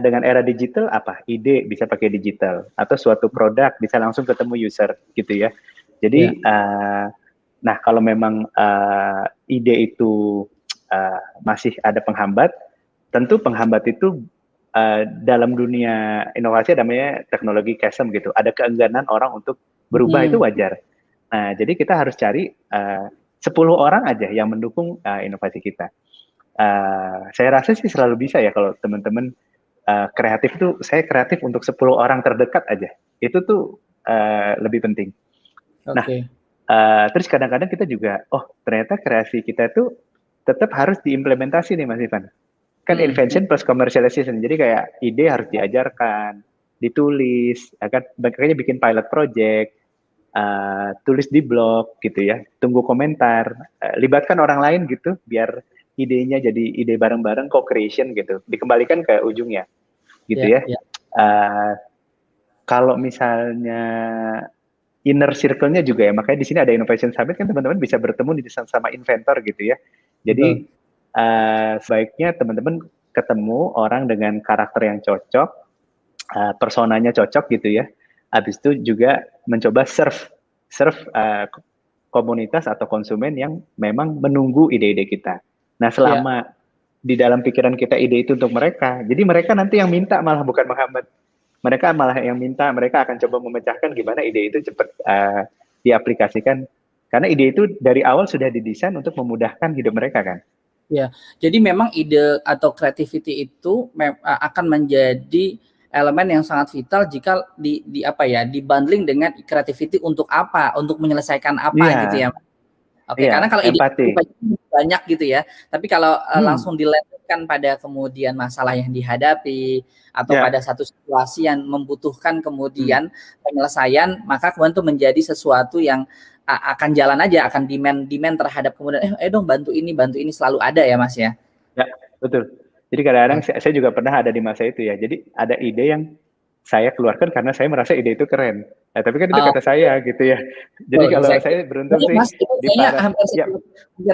dengan era digital, ide bisa pakai digital. Atau suatu produk bisa langsung ketemu user, gitu ya. Jadi, nah kalau memang ide itu masih ada penghambat, tentu penghambat itu dalam dunia inovasi namanya teknologi chasm gitu. Ada keengganan orang untuk berubah itu wajar. Nah, jadi kita harus cari 10 orang aja yang mendukung inovasi kita. Saya rasa sih selalu bisa ya kalau teman-teman kreatif itu, saya kreatif untuk 10 orang terdekat aja. Itu tuh lebih penting. Okay. Nah, terus kadang-kadang kita juga, ternyata kreasi kita tuh tetap harus diimplementasi nih Mas Ivan. Kan invention plus commercialization, jadi kayak ide harus diajarkan, ditulis, makanya bikin pilot project, tulis di blog gitu ya, tunggu komentar, libatkan orang lain gitu, biar idenya jadi ide bareng-bareng, co-creation gitu, dikembalikan ke ujungnya, gitu ya. Kalau misalnya inner circle-nya juga ya, makanya di sini ada Innovation Summit kan teman-teman bisa bertemu di sama inventor gitu ya, jadi sebaiknya teman-teman ketemu orang dengan karakter yang cocok, personanya cocok gitu ya. Habis itu juga mencoba serve komunitas atau konsumen yang memang menunggu ide-ide kita. Nah, selama di dalam pikiran kita ide itu untuk mereka, jadi mereka nanti yang minta malah bukan menghambat. Mereka malah yang minta, mereka akan coba memecahkan gimana ide itu cepat diaplikasikan. Karena ide itu dari awal sudah didesain untuk memudahkan hidup mereka kan. Ya, jadi memang ide atau creativity itu akan menjadi elemen yang sangat vital jika dibundling dengan creativity untuk apa, untuk menyelesaikan apa gitu ya. Oke, karena kalau ide banyak gitu ya, tapi kalau langsung dilanjutkan pada kemudian masalah yang dihadapi atau pada satu situasi yang membutuhkan kemudian penyelesaian, maka kemudian itu menjadi sesuatu yang akan jalan aja, akan demand terhadap kemudian dong bantu ini selalu ada ya Mas ya. Ya, betul. Jadi kadang-kadang saya juga pernah ada di masa itu ya. Jadi ada ide yang saya keluarkan karena saya merasa ide itu keren. Tapi kan itu kata saya gitu ya. Jadi kalau saya beruntung sih Mas, kayaknya hampir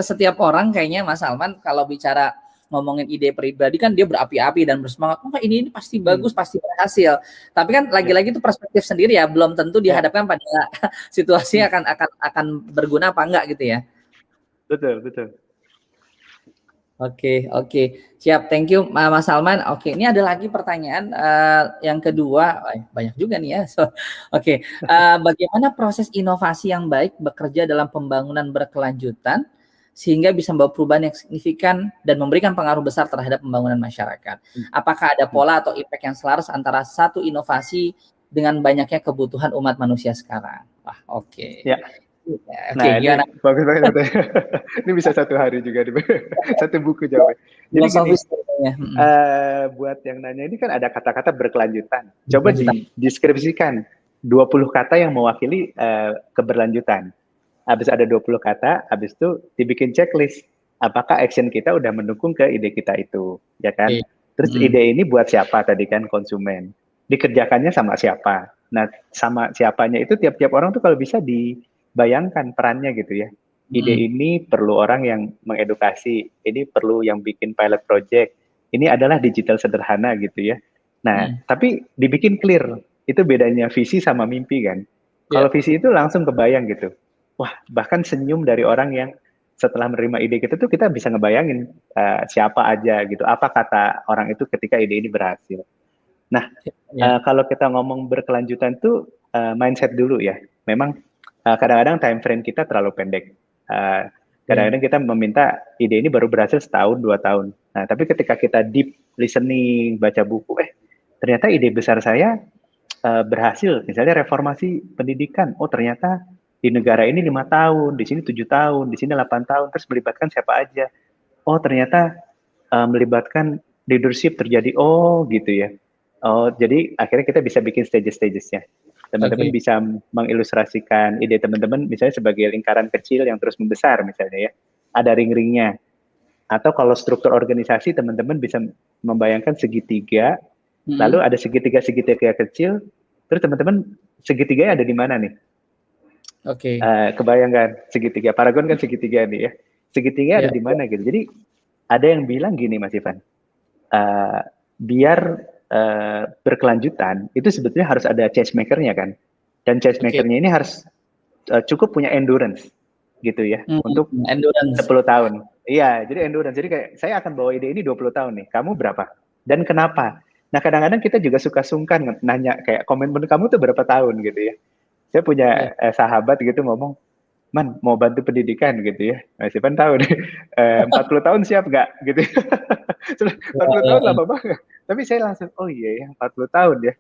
setiap orang kayaknya Mas Salman kalau bicara ngomongin ide pribadi kan dia berapi-api dan bersemangat, ini pasti bagus, pasti berhasil. Tapi kan lagi-lagi itu perspektif sendiri ya, belum tentu dihadapkan pada situasi akan berguna apa enggak gitu ya. Betul. Oke, siap, thank you Mas Salman. Oke, ini ada lagi pertanyaan yang kedua, banyak juga nih ya. Bagaimana proses inovasi yang baik bekerja dalam pembangunan berkelanjutan sehingga bisa membawa perubahan yang signifikan dan memberikan pengaruh besar terhadap pembangunan masyarakat? Apakah ada pola atau impact yang selaras antara satu inovasi dengan banyaknya kebutuhan umat manusia sekarang? Ya. Nah, ini bagus banget. Ini bisa satu hari juga, satu buku jawabnya. Jadi gini, buat yang nanya ini kan ada kata-kata berkelanjutan. Coba dideskripsikan 20 kata yang mewakili keberlanjutan. Habis ada 20 kata, habis itu dibikin checklist. apakah action kita udah mendukung ke ide kita itu, ya kan? Oke. Terus ide ini buat siapa tadi kan, konsumen. Dikerjakannya sama siapa. Nah, sama siapanya itu tiap-tiap orang tuh kalau bisa dibayangkan perannya gitu ya. Ide ini perlu orang yang mengedukasi, ini perlu yang bikin pilot project, ini adalah digital sederhana gitu ya. Nah, tapi dibikin clear, itu bedanya visi sama mimpi kan. Kalau visi itu langsung kebayang gitu. Wah, bahkan senyum dari orang yang setelah menerima ide kita tuh kita bisa ngebayangin siapa aja gitu, apa kata orang itu ketika ide ini berhasil. Nah, kalau kita ngomong berkelanjutan tuh mindset dulu ya. Memang kadang-kadang time frame kita terlalu pendek. Kadang-kadang kita meminta ide ini baru berhasil setahun, 2 tahun. Nah, tapi ketika kita deep listening, baca buku, ternyata ide besar saya berhasil. Misalnya reformasi pendidikan. Oh, ternyata di negara ini 5 tahun, di sini 7 tahun, di sini 8 tahun, terus melibatkan siapa aja. Oh, ternyata melibatkan leadership terjadi, oh gitu ya. Oh, jadi akhirnya kita bisa bikin stages-stagesnya. Teman-teman bisa mengilustrasikan ide teman-teman misalnya sebagai lingkaran kecil yang terus membesar misalnya ya. Ada ring-ringnya. Atau kalau struktur organisasi teman-teman bisa membayangkan segitiga, lalu ada segitiga-segitiga kecil, terus teman-teman segitiganya ada di mana nih? Oke. Kebayangkan segitiga, Paragon kan segitiga nih ya. Segitiga ada di mana gitu. Jadi ada yang bilang gini Mas Ivan, biar berkelanjutan itu sebetulnya harus ada change maker-nya kan. Dan change maker-nya ini harus cukup punya endurance gitu ya untuk endurance 10 tahun. Iya, jadi endurance. Jadi kayak saya akan bawa ide ini 20 tahun nih. Kamu berapa? Dan kenapa? Nah, kadang-kadang kita juga suka sungkan nanya kayak komitmen kamu tuh berapa tahun gitu ya. Saya punya sahabat gitu ngomong, Man, mau bantu pendidikan gitu ya. Mas Ivan tahu nih, 40 tahun siap nggak gitu. 40 tahun lama banget. Tapi saya langsung, oh iya ya 40 tahun ya.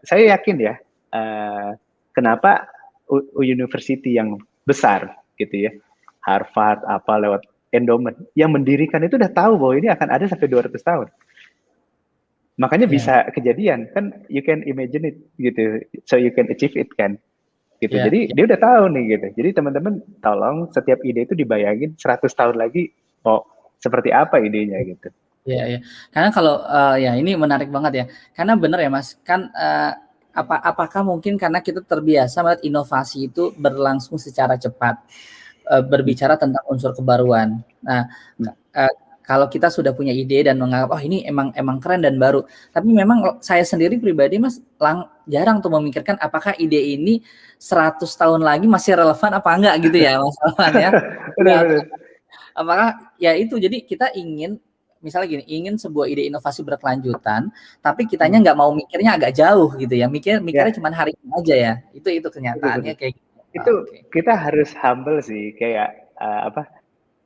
Saya yakin ya, kenapa university yang besar gitu ya, Harvard apa lewat endowment, yang mendirikan itu udah tahu bahwa ini akan ada sampai 200 tahun. Makanya bisa kejadian kan, you can imagine it gitu, so you can achieve it kan. Gitu. Jadi dia udah tahu nih gitu. Jadi teman-teman tolong setiap ide itu dibayangin 100 tahun lagi mau seperti apa idenya gitu. Iya. Karena kalau ya ini menarik banget ya. Karena benar ya Mas, kan apakah mungkin karena kita terbiasa melihat inovasi itu berlangsung secara cepat, berbicara tentang unsur kebaruan. Nah, kalau kita sudah punya ide dan menganggap oh ini emang keren dan baru, tapi memang saya sendiri pribadi Mas jarang tuh memikirkan apakah ide ini 100 tahun lagi masih relevan apa enggak gitu ya Mas Alvan ya. Apakah ya itu, jadi kita ingin misalnya gini, ingin sebuah ide inovasi berkelanjutan, tapi kitanya nggak mau mikirnya agak jauh gitu ya, mikirnya cuma hari ini aja ya, itu kenyataannya kayak gitu. Itu kita harus humble sih, kayak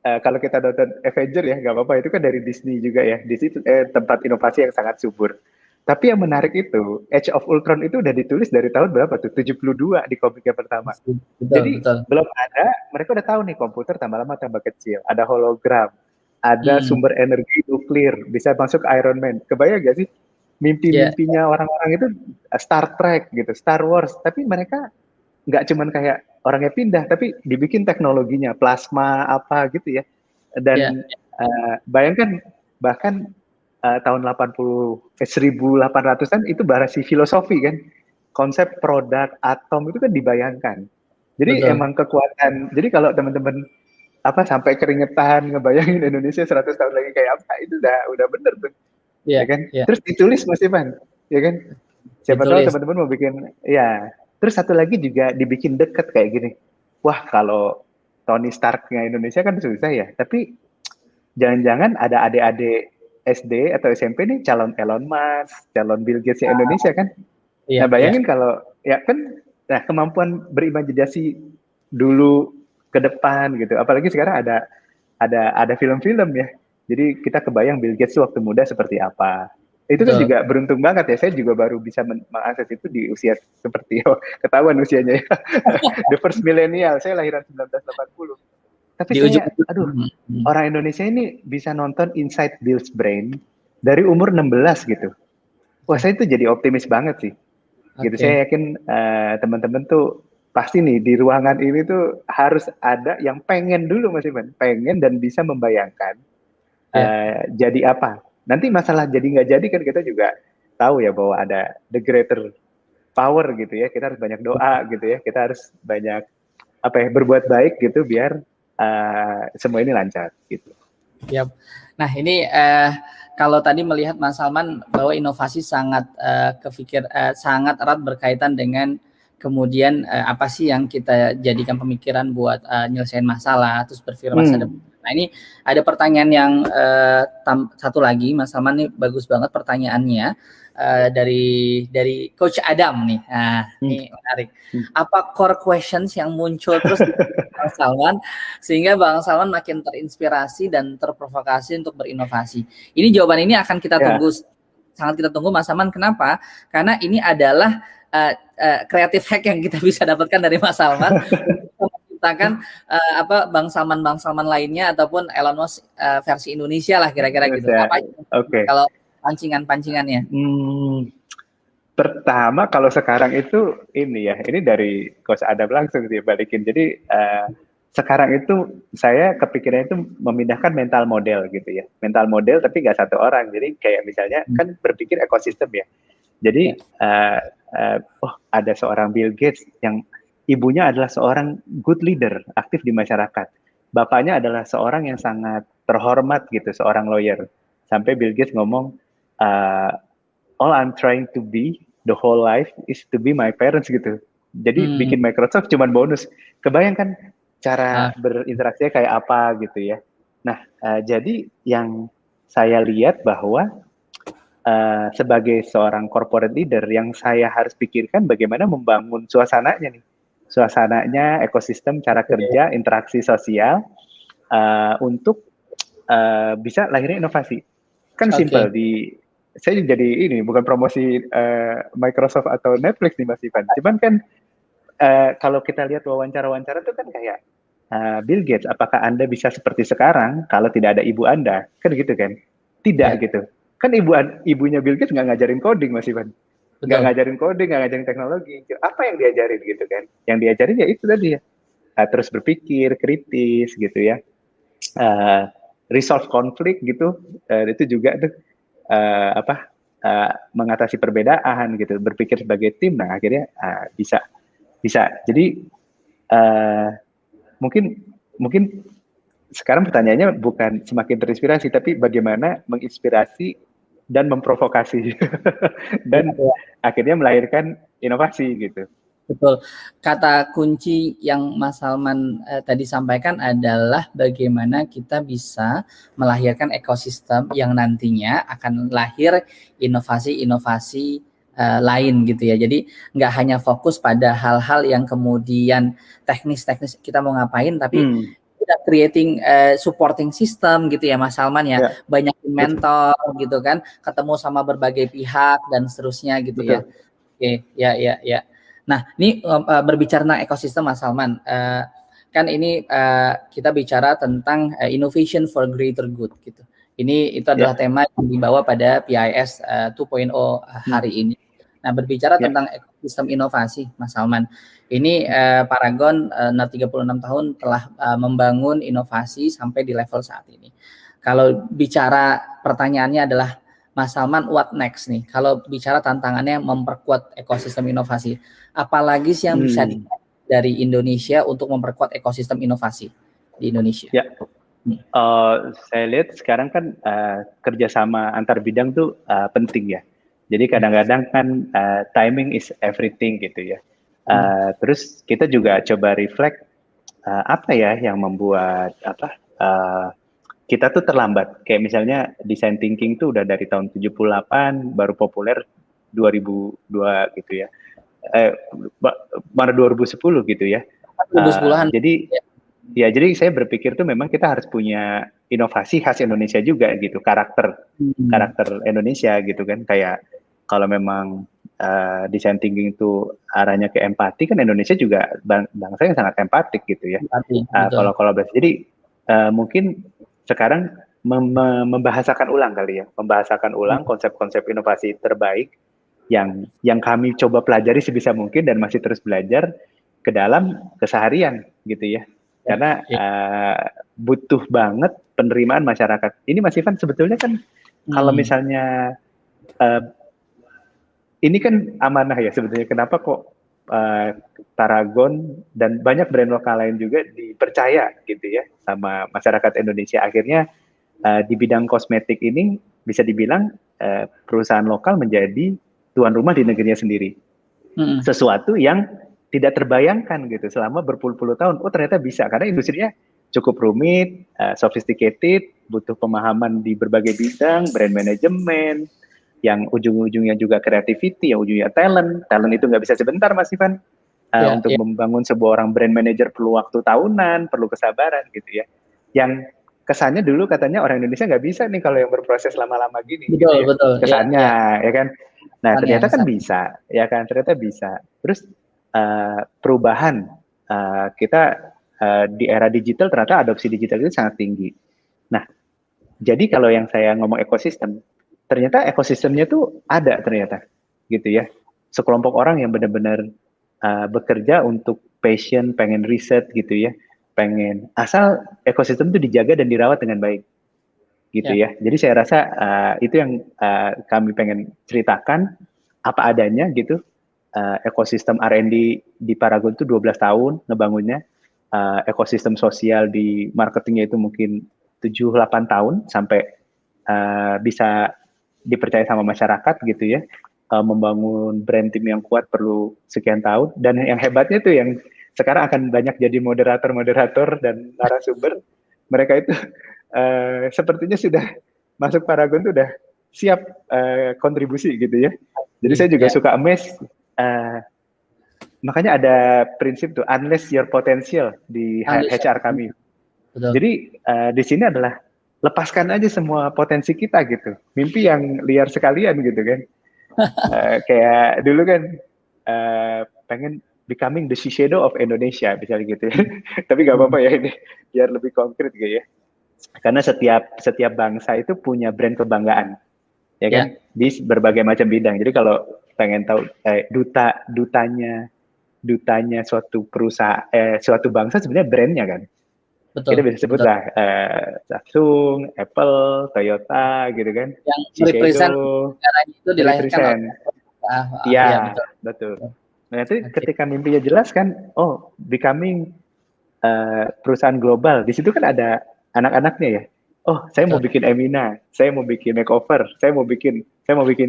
kalau kita nonton Avenger ya nggak apa-apa, itu kan dari Disney juga ya, di situ tempat inovasi yang sangat subur. Tapi yang menarik itu Age of Ultron itu udah ditulis dari tahun berapa tuh? 72 di komiknya pertama. Jadi belum ada, mereka udah tahu nih komputer tambah lama tambah kecil, ada hologram, ada sumber energi nuklir, bisa masuk Iron Man. Kebayang gak sih mimpi-mimpinya orang-orang itu Star Trek gitu, Star Wars, tapi mereka nggak cuman kayak orangnya pindah, tapi dibikin teknologinya, plasma apa gitu ya. Dan bayangkan bahkan tahun 1800-an itu bahasa filosofi kan, konsep produk atom itu kan dibayangkan. Jadi emang kekuatan. Jadi kalau teman-teman sampai keringetan ngebayangin Indonesia 100 tahun lagi kayak apa, itu udah bener tuh. Ya kan? Terus ditulis Mas Ivan, ya kan? Siapa tahu teman-teman mau bikin Terus satu lagi juga dibikin deket kayak gini. Wah, kalau Tony Stark-nya Indonesia kan susah ya, tapi jangan-jangan ada adik-adik SD atau SMP nih calon Elon Musk, calon Bill Gates Indonesia kan. Nah, bayangin kalau kemampuan berimajinasi dulu ke depan gitu. Apalagi sekarang ada film-film ya. Jadi kita kebayang Bill Gates waktu muda seperti apa. Itu kan juga beruntung banget ya. Saya juga baru bisa mengakses itu di usia seperti ketahuan usianya ya. The first millennial. Saya lahiran 1980. Tapi orang Indonesia ini bisa nonton Inside Bill's Brain dari umur 16 gitu. Wah, saya itu jadi optimis banget sih. Gitu. Saya yakin teman-teman tuh pasti nih di ruangan ini tuh harus ada yang pengen dulu Mas Ivan, pengen dan bisa membayangkan jadi apa. Nanti masalah jadi nggak jadi kan kita juga tahu ya bahwa ada the greater power gitu ya. Kita harus banyak doa gitu ya. Kita harus banyak berbuat baik gitu biar semua ini lancar gitu. Yap. Nah ini kalau tadi melihat Mas Salman bahwa inovasi sangat sangat erat berkaitan dengan kemudian apa sih yang kita jadikan pemikiran buat nyelesain masalah terus berpikir masa depan. Nah ini ada pertanyaan yang satu lagi Mas Salman, nih bagus banget pertanyaannya dari Coach Adam nih. Nah ini menarik. Apa core questions yang muncul terus di Bang Salman sehingga Bang Salman makin terinspirasi dan terprovokasi untuk berinovasi? Ini jawaban ini akan kita tunggu, sangat kita tunggu Mas Salman. Kenapa? Karena ini adalah kreatif hack yang kita bisa dapatkan dari Mas Salman untuk menciptakan Bang Salman lainnya ataupun Elon Musk versi Indonesia lah kira-kira gitu. Apa kalau pancingannya? Pertama kalau sekarang itu ini dari Coach Adam langsung dia balikin. Jadi sekarang itu saya kepikiran itu memindahkan mental model gitu ya. Mental model tapi nggak satu orang. Jadi kayak misalnya kan berpikir ekosistem ya. Jadi ada seorang Bill Gates yang ibunya adalah seorang good leader, aktif di masyarakat. Bapaknya adalah seorang yang sangat terhormat gitu, seorang lawyer. Sampai Bill Gates ngomong, all I'm trying to be the whole life is to be my parents gitu. Jadi bikin Microsoft cuman bonus. Kebayangkan cara berinteraksinya kayak apa gitu ya. Nah, jadi yang saya lihat bahwa sebagai seorang corporate leader yang saya harus pikirkan bagaimana membangun suasananya nih. Suasananya, ekosistem, cara kerja, interaksi sosial untuk bisa lahirnya inovasi. Kan simple saya jadi ini bukan promosi Microsoft atau Netflix nih Mas Ivan. Cuman kan kalau kita lihat wawancara-wawancara itu kan kayak Bill Gates, apakah Anda bisa seperti sekarang kalau tidak ada ibu Anda? Kan gitu kan? Tidak gitu. Kan ibunya Bill Gates nggak ngajarin coding Mas Ivan. Nggak ngajarin coding, nggak ngajarin teknologi. Apa yang diajarin gitu kan? Yang diajarin ya itu tadi ya. Terus berpikir, kritis gitu ya. Resolve konflik gitu. Itu juga tuh mengatasi perbedaan gitu, berpikir sebagai tim. Nah akhirnya bisa. Jadi mungkin sekarang pertanyaannya bukan semakin terinspirasi, tapi bagaimana menginspirasi dan memprovokasi dan akhirnya melahirkan inovasi gitu. Betul. Kata kunci yang Mas Salman tadi sampaikan adalah bagaimana kita bisa melahirkan ekosistem yang nantinya akan lahir inovasi-inovasi lain gitu ya. Jadi nggak hanya fokus pada hal-hal yang kemudian teknis-teknis kita mau ngapain, tapi kita creating supporting system gitu ya Mas Salman ya. Banyak mentor gitu kan, ketemu sama berbagai pihak dan seterusnya gitu. Betul. Ya. Oke, ya. Nah, ini berbicara tentang ekosistem Mas Salman, kan ini kita bicara tentang innovation for greater good gitu. Itu adalah tema yang dibawa pada PIS 2.0 hari ini. Nah, berbicara tentang ekosistem inovasi Mas Salman, ini Paragon 36 tahun telah membangun inovasi sampai di level saat ini. Kalau bicara pertanyaannya adalah Mas Salman, what next nih? Kalau bicara tantangannya memperkuat ekosistem inovasi, apalagi sih yang bisa dari Indonesia untuk memperkuat ekosistem inovasi di Indonesia? Ya, saya lihat sekarang kan kerjasama antar bidang tuh penting ya. Jadi kadang-kadang kan timing is everything gitu ya. Terus kita juga coba reflect apa ya yang membuat kita tuh terlambat. Kayak misalnya design thinking tuh udah dari tahun 78 baru populer 2002 gitu ya. Mana 2010 gitu ya. 2010-an. Jadi saya berpikir tuh memang kita harus punya inovasi khas Indonesia juga gitu, karakter Indonesia gitu kan. Kayak kalau memang design thinking itu arahnya ke empati, kan Indonesia juga bangsa yang sangat empatik gitu ya. Kalau kolaborasi. Jadi mungkin sekarang membahasakan ulang kali ya, membahasakan ulang konsep-konsep inovasi terbaik yang kami coba pelajari sebisa mungkin dan masih terus belajar, ke dalam keseharian gitu ya. Karena butuh banget penerimaan masyarakat. Ini Mas Ivan sebetulnya kan kalau misalnya ini kan amanah ya sebetulnya. Kenapa kok Paragon dan banyak brand lokal lain juga dipercaya gitu ya sama masyarakat Indonesia. Akhirnya di bidang kosmetik ini bisa dibilang perusahaan lokal menjadi tuan rumah di negerinya sendiri. Sesuatu yang tidak terbayangkan gitu selama berpuluh-puluh tahun. Oh ternyata bisa karena industrinya cukup rumit, sophisticated, butuh pemahaman di berbagai bidang, brand management, yang ujung-ujungnya juga creativity, yang ujungnya talent itu nggak bisa sebentar Mas Ivan. Untuk membangun sebuah orang brand manager perlu waktu tahunan, perlu kesabaran gitu ya. Yang kesannya dulu katanya orang Indonesia nggak bisa nih kalau yang berproses lama-lama gini. Betul, gitu ya. betul. Kesannya ya kan. Nah ternyata kan Kesannya. bisa, ya kan ternyata bisa. Terus perubahan kita di era digital ternyata adopsi digital itu sangat tinggi. Nah jadi kalau yang saya ngomong ekosistem, ternyata ekosistemnya tuh ada ternyata gitu ya, sekelompok orang yang benar-benar bekerja untuk passion, pengen riset gitu ya, pengen asal ekosistem itu dijaga dan dirawat dengan baik gitu ya. Jadi saya rasa itu yang kami pengen ceritakan apa adanya gitu. Ekosistem R&D di Paragon itu 12 tahun ngebangunnya, ekosistem sosial di marketingnya itu mungkin 7-8 tahun sampai bisa dipercaya sama masyarakat gitu ya. Membangun brand tim yang kuat perlu sekian tahun, dan yang hebatnya tuh yang sekarang akan banyak jadi moderator dan narasumber, mereka itu sepertinya sudah masuk Paragon tuh udah siap kontribusi gitu ya. Jadi saya juga suka amazed, makanya ada prinsip tuh unless your potential di HR kami. Betul. Jadi di sini adalah lepaskan aja semua potensi kita gitu, mimpi yang liar sekalian gitu kan. Kayak dulu kan pengen becoming the Shiseido of Indonesia misalnya gitu ya. Tapi nggak apa-apa ya ini biar lebih konkret gitu ya. Karena setiap bangsa itu punya brand kebanggaan, ya kan, di berbagai macam bidang. Jadi kalau pengen tahu dutanya suatu perusahaan, suatu bangsa sebenarnya brandnya kan. Betul, kita bisa sebut lah Samsung, Apple, Toyota gitu kan. Yang represent negaranya itu dilahirkan. Iya, betul. Nah itu ketika mimpinya jelas kan, oh becoming perusahaan global. Di situ kan ada anak-anaknya ya. Oh saya mau bikin Emina, saya mau bikin makeover, saya mau bikin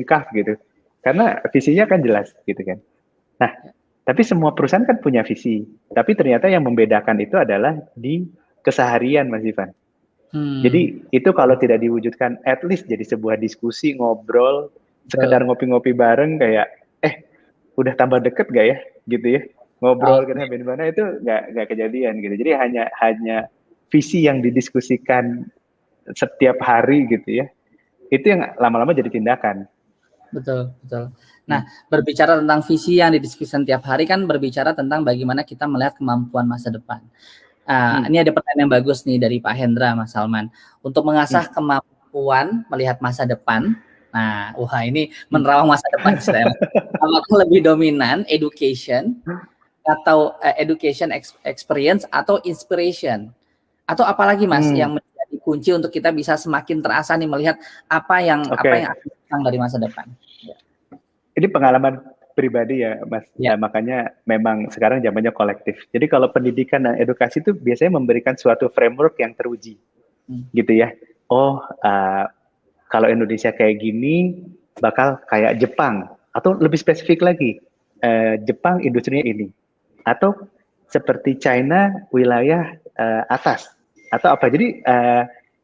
kaf gitu. Karena visinya kan jelas gitu kan. Nah tapi semua perusahaan kan punya visi. Tapi ternyata yang membedakan itu adalah di keseharian Mas Ivan. Jadi itu kalau tidak diwujudkan, at least jadi sebuah diskusi, ngobrol, sekedar ngopi-ngopi bareng kayak, udah tambah deket gak ya, gitu ya, ngobrol kan sampai di mana itu nggak kejadian gitu. Jadi hanya visi yang didiskusikan setiap hari gitu ya, itu yang lama-lama jadi tindakan. Betul. Nah, berbicara tentang visi yang didiskusikan tiap hari kan berbicara tentang bagaimana kita melihat kemampuan masa depan. Ini ada pertanyaan yang bagus nih dari Pak Hendra, Mas Salman. Untuk mengasah kemampuan melihat masa depan, nah, ini menerawang masa depan. Apakah lebih dominan education atau education experience atau inspiration? Atau apalagi Mas yang menjadi kunci untuk kita bisa semakin terasa nih melihat apa yang akan datang dari masa depan? Ini pengalaman pribadi ya Mas, makanya memang sekarang zamannya kolektif. Jadi kalau pendidikan dan edukasi itu biasanya memberikan suatu framework yang teruji, gitu ya. Oh, kalau Indonesia kayak gini, bakal kayak Jepang, atau lebih spesifik lagi, Jepang industrinya ini, atau seperti China wilayah atas, atau apa. Jadi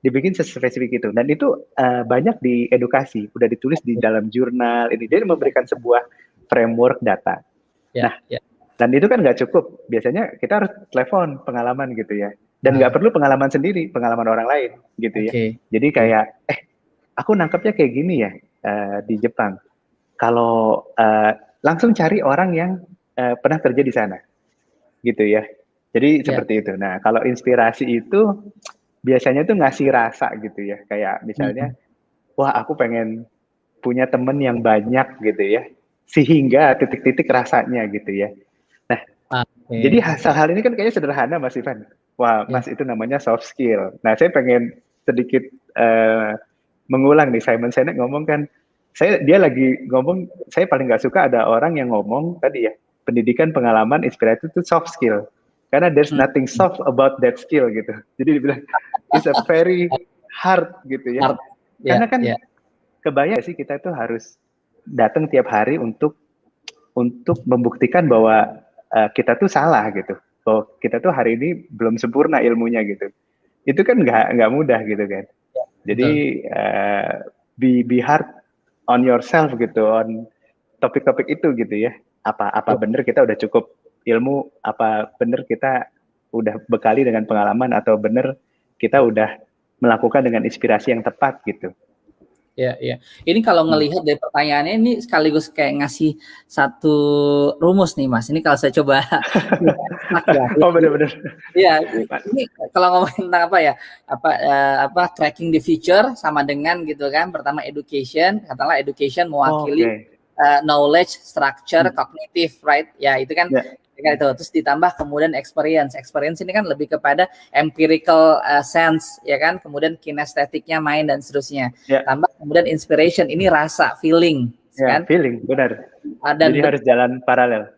dibikin spesifik itu, dan itu banyak di edukasi, udah ditulis di dalam jurnal. Ini dia memberikan sebuah framework data. Dan itu kan nggak cukup. Biasanya kita harus telepon pengalaman gitu ya. Dan nggak perlu pengalaman sendiri, pengalaman orang lain gitu ya. Jadi kayak, aku nangkepnya kayak gini ya di Jepang. Kalau langsung cari orang yang pernah kerja di sana, gitu ya. Jadi seperti itu. Nah, kalau inspirasi itu biasanya tuh ngasih rasa gitu ya. Kayak misalnya, wah aku pengen punya temen yang banyak gitu ya. Sehingga titik-titik rasanya gitu ya. Nah, Oke. Jadi hal ini kan kayaknya sederhana Mas Ivan. Wah, Mas itu namanya soft skill. Nah, saya pengen sedikit mengulang nih, Simon Sinek ngomong kan, dia lagi ngomong, saya paling nggak suka ada orang yang ngomong tadi ya, pendidikan, pengalaman, inspirasi itu soft skill. Karena there's nothing soft about that skill gitu. Jadi dibilang, it's a very hard gitu ya. Hard. Karena kan kebayang sih kita itu harus datang tiap hari untuk membuktikan bahwa kita tuh salah gitu. Bahwa kita tuh hari ini belum sempurna ilmunya gitu. Itu kan nggak mudah gitu kan. Jadi be hard on yourself gitu, on topik-topik itu gitu ya. Apa benar kita udah cukup ilmu, apa benar kita udah bekali dengan pengalaman, atau benar kita udah melakukan dengan inspirasi yang tepat gitu. Ya. Ini kalau ngelihat dari pertanyaannya ini sekaligus kayak ngasih satu rumus nih Mas. Ini kalau saya coba. Oh benar-benar. Iya, ini kalau ngomongin tentang tracking the future sama dengan gitu kan. Pertama education, katakanlah education mewakili knowledge, structure, cognitive, right? Ya itu kan. Itu terus ditambah kemudian experience ini kan lebih kepada empirical sense ya kan, kemudian kinestetiknya main dan seterusnya, tambah kemudian inspiration, ini rasa, feeling kan, feeling, benar. Dan jadi harus jalan paralel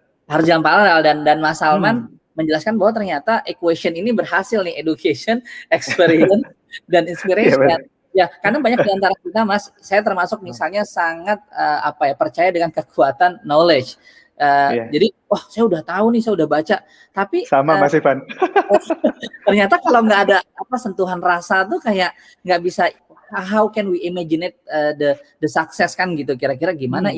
dan Mas Salman menjelaskan bahwa ternyata equation ini berhasil nih, education, experience dan inspiration. Ya, karena banyak di antara kita Mas, saya termasuk misalnya sangat percaya dengan kekuatan knowledge. Jadi, saya udah tahu nih, saya udah baca. Tapi sama Mas Ivan. Ternyata kalau nggak ada sentuhan rasa tuh kayak nggak bisa. How can we imagine it, the success kan gitu? Kira-kira gimana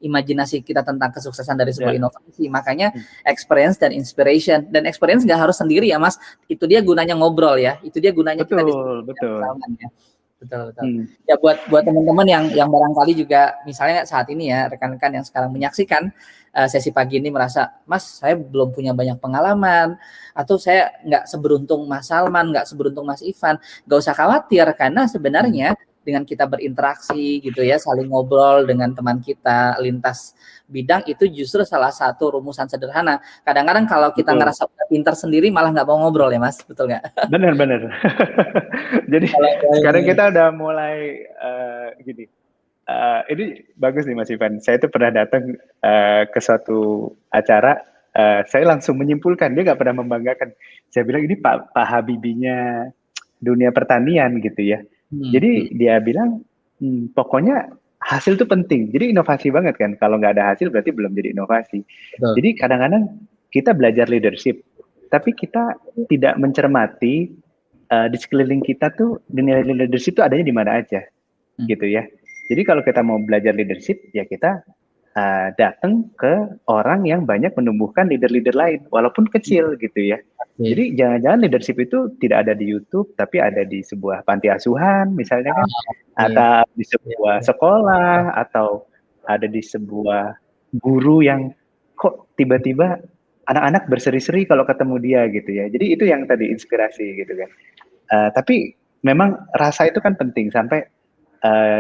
imajinasi kita tentang kesuksesan dari sebuah inovasi? Makanya experience dan inspiration. Dan experience nggak harus sendiri ya Mas. Itu dia gunanya ngobrol ya. Itu dia gunanya kita diskusi. Betul. Ya buat teman-teman yang barangkali juga misalnya saat ini ya, rekan-rekan yang sekarang menyaksikan sesi pagi ini merasa, Mas saya belum punya banyak pengalaman, atau saya nggak seberuntung Mas Salman, nggak seberuntung Mas Ivan, nggak usah khawatir, karena sebenarnya dengan kita berinteraksi gitu ya, saling ngobrol dengan teman kita lintas bidang, itu justru salah satu rumusan sederhana. Kadang-kadang kalau kita ngerasa udah pintar sendiri malah nggak mau ngobrol ya Mas, betul nggak? Benar. Jadi sekarang kita udah mulai gini. Ini bagus nih Mas Ivan. Saya tuh pernah datang ke suatu acara, saya langsung menyimpulkan, dia nggak pernah membanggakan. Saya bilang ini Pak Habibie-nya dunia pertanian gitu ya. Jadi dia bilang pokoknya hasil itu penting. Jadi inovasi banget kan. Kalau nggak ada hasil berarti belum jadi inovasi. Betul. Jadi kadang-kadang kita belajar leadership, tapi kita tidak mencermati di sekeliling kita tuh nilai leadership itu adanya di mana aja, gitu ya. Jadi kalau kita mau belajar leadership, ya kita datang ke orang yang banyak menumbuhkan leader-leader lain, walaupun kecil gitu ya. Jadi jangan-jangan leadership itu tidak ada di YouTube, tapi ada di sebuah panti asuhan misalnya kan, atau di sebuah sekolah, atau ada di sebuah guru yang kok tiba-tiba anak-anak berseri-seri kalau ketemu dia gitu ya. Jadi itu yang tadi inspirasi gitu kan. Tapi memang rasa itu kan penting, sampai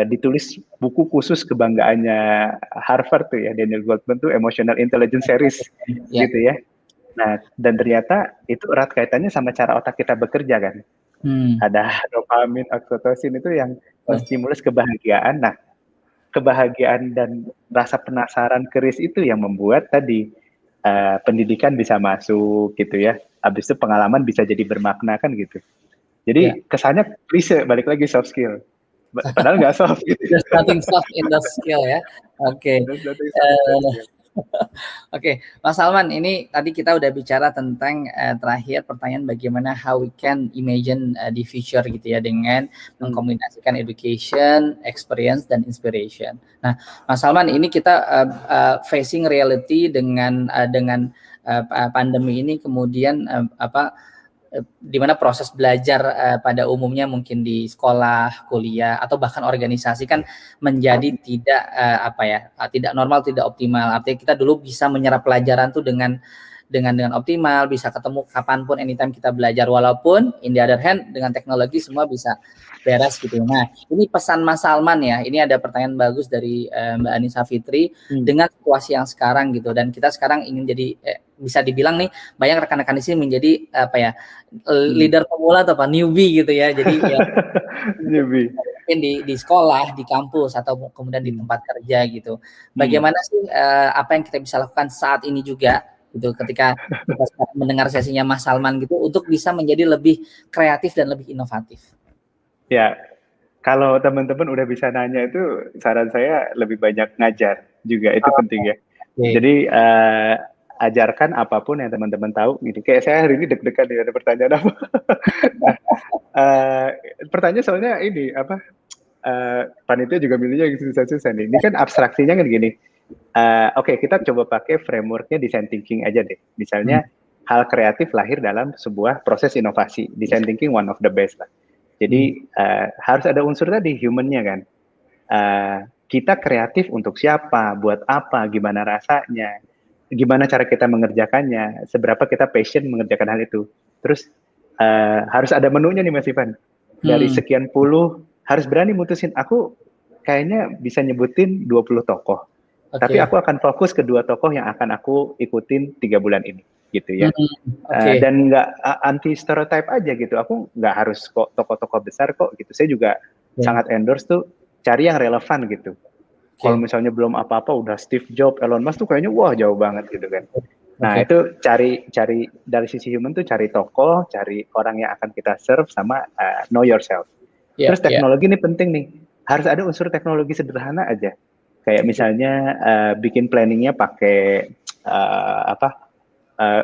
ditulis buku khusus kebanggaannya Harvard tuh ya, Daniel Goleman tuh Emotional Intelligence Series gitu ya. Nah, dan ternyata itu erat kaitannya sama cara otak kita bekerja kan. Ada dopamin, oksitosin itu yang menstimulus kebahagiaan. Nah, kebahagiaan dan rasa penasaran, keris itu yang membuat tadi pendidikan bisa masuk gitu ya. Habis itu pengalaman bisa jadi bermakna kan gitu. Jadi kesannya klise, balik lagi soft skill. Padahal nggak soft gitu. There's nothing soft in the skill ya. Oke. Oke, Mas Salman, ini tadi kita udah bicara tentang terakhir pertanyaan bagaimana how we can imagine the future gitu ya, dengan mengkombinasikan education, experience dan inspiration. Nah, Mas Salman, ini kita facing reality dengan pandemi ini, kemudian di mana proses belajar pada umumnya mungkin di sekolah, kuliah, atau bahkan organisasi kan menjadi tidak tidak normal, tidak optimal. Artinya kita dulu bisa menyerap pelajaran tuh dengan dengan optimal, bisa ketemu kapanpun, anytime kita belajar, walaupun in the other hand dengan teknologi semua bisa beres gitu. Nah, ini pesan Mas Salman ya. Ini ada pertanyaan bagus dari Mbak Anissa Fitri dengan situasi yang sekarang gitu. Dan kita sekarang ingin jadi bisa dibilang nih banyak rekan-rekan di sini menjadi apa ya leader pemula atau apa newbie gitu ya. Jadi ya newbie mungkin di sekolah, di kampus atau kemudian di tempat kerja gitu. Bagaimana sih apa yang kita bisa lakukan saat ini juga gitu ketika kita mendengar sesinya Mas Salman gitu untuk bisa menjadi lebih kreatif dan lebih inovatif. Ya, kalau teman-teman udah bisa nanya itu saran saya lebih banyak ngajar juga, itu penting ya. Okay. Jadi ajarkan apapun yang teman-teman tahu gitu. Kayak saya hari ini deg-degan nih ada pertanyaan apa. Pertanyaan soalnya ini apa panitia juga milihnya susah-susah nih. Ini kan abstraksinya kan gini. Oke, kita coba pakai frameworknya design thinking aja deh. Misalnya hal kreatif lahir dalam sebuah proses inovasi. Design thinking one of the best lah. Jadi harus ada unsur tadi human-nya kan. Kita kreatif untuk siapa, buat apa, gimana rasanya, gimana cara kita mengerjakannya, seberapa kita passion mengerjakan hal itu. Terus harus ada menunya nih Mas Ivan. Dari sekian puluh harus berani mutusin. Aku kayaknya bisa nyebutin 20 tokoh. Okay. Tapi aku akan fokus ke 2 tokoh yang akan aku ikutin 3 bulan ini, gitu ya. Okay. Dan nggak anti stereotype aja gitu. Aku nggak harus kok tokoh-tokoh besar kok gitu. Saya juga sangat endorse tuh cari yang relevan gitu. Kalau misalnya belum apa-apa udah Steve Jobs, Elon Musk tuh kayaknya wah jauh banget gitu kan. Nah itu cari dari sisi human tuh cari tokoh, cari orang yang akan kita serve sama know yourself. Terus teknologi ini penting nih. Harus ada unsur teknologi sederhana aja. Kayak misalnya bikin planningnya pakai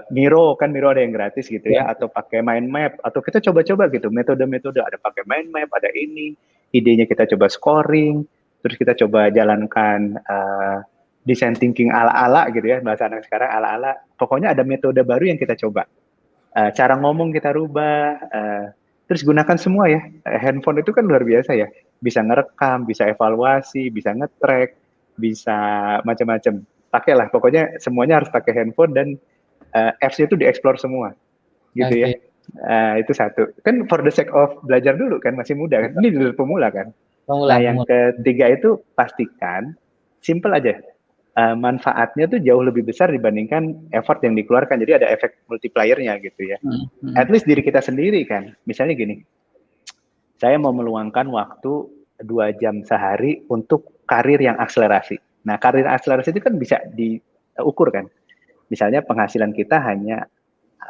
Miro, kan Miro ada yang gratis gitu ya, atau pakai mind map, atau kita coba-coba gitu metode-metode, ada pakai mind map, ada ini, idenya kita coba scoring, terus kita coba jalankan design thinking ala-ala gitu ya, bahasa anak sekarang ala-ala, pokoknya ada metode baru yang kita coba, cara ngomong kita rubah, terus gunakan semua ya, handphone itu kan luar biasa ya, bisa ngerekam, bisa evaluasi, bisa nge-track, bisa macam-macam. Pakailah, pokoknya semuanya harus pakai handphone dan apps-nya itu dieksplor semua, gitu ya. Itu satu. Kan for the sake of belajar dulu kan, masih muda kan. Ini dulu pemula kan. Nah, yang ketiga itu pastikan, simple aja. Manfaatnya tuh jauh lebih besar dibandingkan effort yang dikeluarkan. Jadi ada efek multiplier-nya gitu ya. At least diri kita sendiri kan. Misalnya gini, saya mau meluangkan waktu 2 jam sehari untuk karir yang akselerasi. Nah, karir akselerasi itu kan bisa diukur kan. Misalnya penghasilan kita hanya,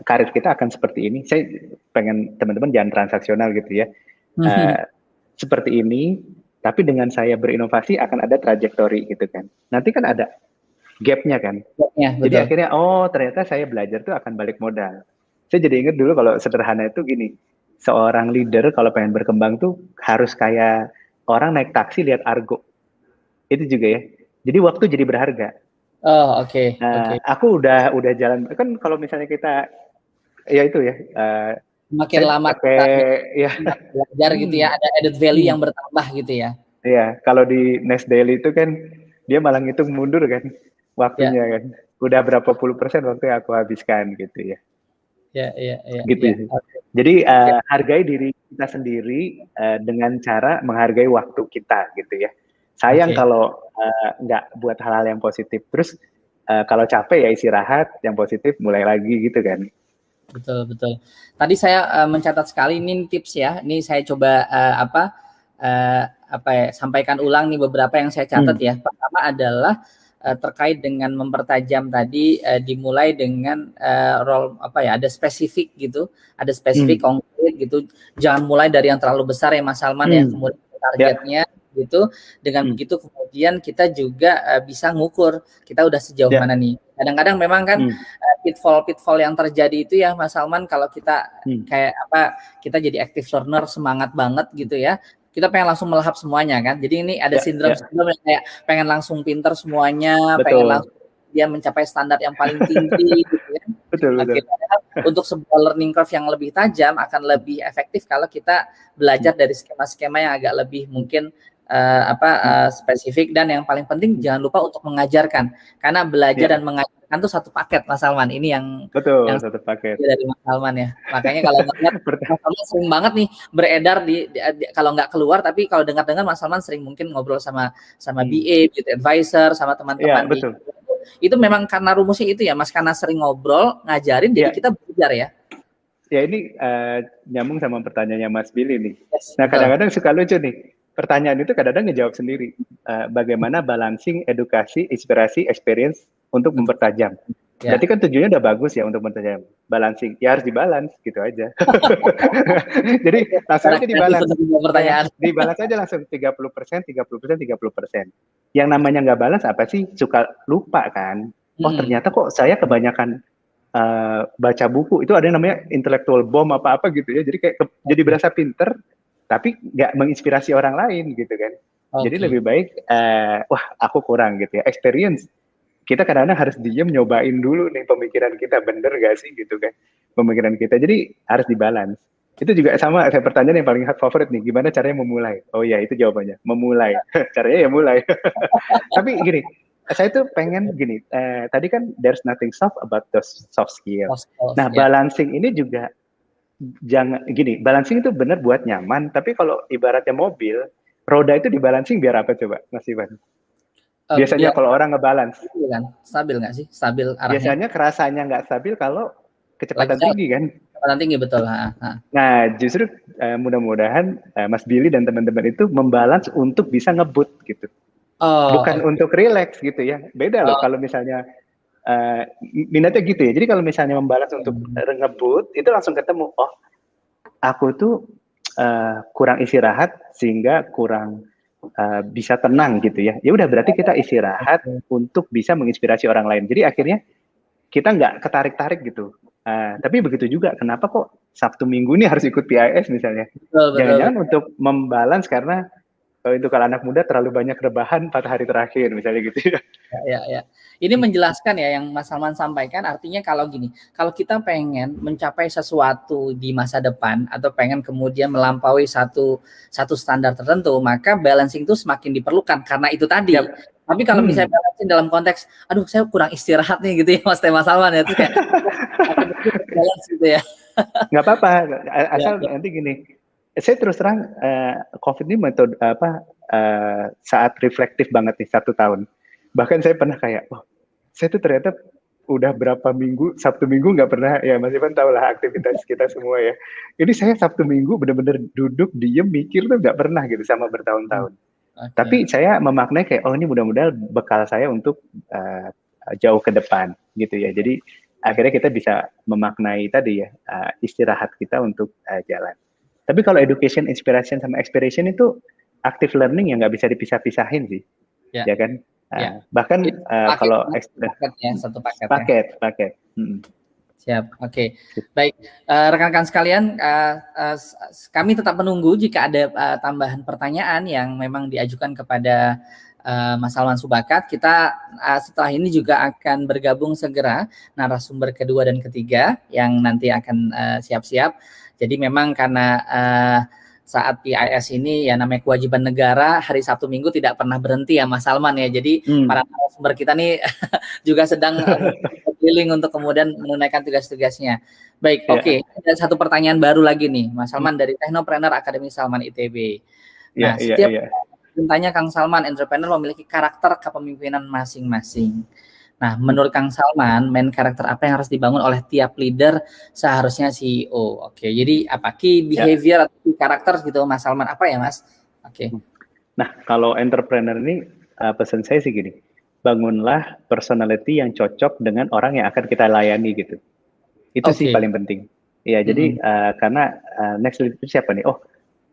karir kita akan seperti ini. Saya pengen teman-teman jangan transaksional gitu ya. Seperti ini, tapi dengan saya berinovasi akan ada trajektori gitu kan. Nanti kan ada gap-nya kan. Jadi akhirnya, oh ternyata saya belajar tuh akan balik modal. Saya jadi ingat dulu kalau sederhana itu gini, seorang leader kalau pengen berkembang tuh harus kayak orang naik taksi lihat Argo. Itu juga ya. Jadi waktu jadi berharga. Oh, oke. Aku udah jalan, kan kalau misalnya kita, ya itu ya. Makin lama kita belajar gitu ya, ada added value yang bertambah gitu ya. Iya, kalau di Next Daily itu kan, dia malah ngitung mundur kan, waktunya kan. Udah berapa puluh% waktu yang aku habiskan gitu ya. Gitu. Jadi hargai diri kita sendiri dengan cara menghargai waktu kita gitu ya. Sayang kalau nggak buat hal-hal yang positif. Terus kalau capek ya istirahat, yang positif mulai lagi gitu kan. Betul. Tadi saya mencatat sekali ini tips ya. Ini saya coba sampaikan ulang nih beberapa yang saya catat ya. Pertama adalah terkait dengan mempertajam tadi, dimulai dengan ada spesifik gitu, ada spesifik konkret gitu. Jangan mulai dari yang terlalu besar ya Mas Salman ya, kemudian targetnya gitu. Dengan begitu kemudian kita juga bisa ngukur kita udah sejauh mana nih. Kadang-kadang memang kan pitfall yang terjadi itu ya Mas Salman, kalau kita kita jadi active learner semangat banget gitu ya. Kita pengen langsung melahap semuanya kan. Jadi ini ada sindrom yang kayak pengen langsung pinter semuanya, pengen langsung dia mencapai standar yang paling tinggi gitu ya. Betul. Untuk sebuah learning curve yang lebih tajam akan lebih efektif kalau kita belajar dari skema-skema yang agak lebih mungkin spesifik, dan yang paling penting jangan lupa untuk mengajarkan, karena belajar dan mengajarkan itu satu paket, Mas Salman. Ini yang Betul, yang satu paket. dari Mas Salman ya. Makanya kalau ngeliat Mas Salman sering banget nih beredar kalau nggak keluar, tapi kalau dengar-dengar Mas Salman sering mungkin ngobrol sama BA, beauty advisor, sama teman-teman di betul. itu memang karena rumusnya itu ya, Mas, karena sering ngobrol, ngajarin, jadi kita belajar ya. Ya, ini nyambung sama pertanyaannya Mas Billy nih. Yes, nah, kadang-kadang suka lucu nih. Pertanyaan itu kadang-kadang ngejawab sendiri. Bagaimana balancing edukasi, inspirasi, experience untuk mempertajam. Berarti kan tujuannya udah bagus ya untuk mempertajam. Balancing, ya harus dibalance gitu aja. Jadi langsung aja dibalance. Dibalance aja langsung 30%, 30%, 30%. Yang namanya nggak balance apa sih? Suka lupa kan. Oh, ternyata kok saya kebanyakan baca buku, itu ada yang namanya intellectual bomb apa-apa gitu ya. Jadi kayak jadi berasa pinter, tapi nggak menginspirasi orang lain gitu kan. Jadi lebih baik, wah aku kurang gitu ya. Experience, kita kadang-kadang harus diem nyobain dulu nih pemikiran kita, bener gak sih gitu kan pemikiran kita. Jadi harus dibalance. Itu juga sama, saya pertanyaan yang paling favorit nih, gimana caranya memulai? Oh ya, itu jawabannya, memulai. Caranya ya mulai. Tapi gini, saya tuh pengen gini, tadi kan there's nothing soft about the soft skill. Nah, balancing ini juga jangan gini, balancing itu benar buat nyaman, tapi kalau ibaratnya mobil, roda itu dibalancing biar apa coba, Mas Iwan? Biasanya kalau orang ngebalance, stabil nggak sih? Stabil arahnya. Biasanya kerasanya nggak stabil kalau kecepatan tinggi kan? Kecepatan tinggi, betul. Nah, justru mudah-mudahan Mas Billy dan teman-teman itu membalance untuk bisa ngebut gitu. Bukan untuk relax gitu ya. Beda loh kalau misalnya minatnya gitu ya. Jadi kalau misalnya membalance untuk ngebut, itu langsung ketemu, oh aku tuh kurang istirahat sehingga kurang bisa tenang gitu ya. Ya udah, berarti kita istirahat untuk bisa menginspirasi orang lain. Jadi akhirnya kita nggak ketarik-tarik gitu. Tapi begitu juga, kenapa kok Sabtu Minggu ini harus ikut PIS misalnya? Jangan-jangan untuk membalance karena itu kalau anak muda terlalu banyak rebahan 4 hari terakhir misalnya gitu ya. Ya. Ini menjelaskan ya yang Mas Salman sampaikan, artinya kalau gini, kalau kita pengen mencapai sesuatu di masa depan atau pengen kemudian melampaui satu standar tertentu, maka balancing itu semakin diperlukan karena itu tadi. Tapi kalau misalnya balancing dalam konteks, aduh saya kurang istirahat nih gitu ya Mas Salman ya, itu kayak balance gitu ya. Nggak apa-apa, asal nanti gini. Saya terus terang COVID ini metode saat reflektif banget nih 1 tahun. Bahkan saya pernah kayak, saya tuh ternyata udah berapa minggu, Sabtu Minggu nggak pernah, ya Mas Ivan tahu lah aktivitas kita semua ya. Ini saya Sabtu Minggu bener-bener duduk, diem, mikir tuh nggak pernah gitu sama bertahun-tahun. Tapi saya memaknai kayak, ini mudah-mudahan bekal saya untuk jauh ke depan gitu ya. Jadi akhirnya kita bisa memaknai tadi ya, istirahat kita untuk jalan. Tapi kalau education, inspiration, sama expiration itu active learning yang nggak bisa dipisah-pisahin sih, ya kan? Bahkan kalau satu paket. Siap, oke. Baik, rekan-rekan sekalian, kami tetap menunggu jika ada tambahan pertanyaan yang memang diajukan kepada Mas Salman Subakat. Kita setelah ini juga akan bergabung segera narasumber kedua dan ketiga yang nanti akan siap-siap. Jadi memang karena saat PIS ini ya namanya kewajiban negara, hari Sabtu Minggu tidak pernah berhenti ya Mas Salman ya. Jadi para narasumber kita nih juga sedang keliling untuk kemudian menunaikan tugas-tugasnya. Baik, oke. Ada satu pertanyaan baru lagi nih Mas Salman dari Technopreneur Akademi Salman ITB. Nah, setiap tanya Kang Salman, entrepreneur memiliki karakter kepemimpinan masing-masing. Nah, menurut Kang Salman, main karakter apa yang harus dibangun oleh tiap leader seharusnya CEO? Oke, jadi apa key behavior atau key karakter gitu Mas Salman, apa ya Mas? Oke. Nah, kalau entrepreneur ini pesan saya sih gini, bangunlah personality yang cocok dengan orang yang akan kita layani gitu. Itu sih paling penting. Ya, jadi karena next leader siapa nih? Oh,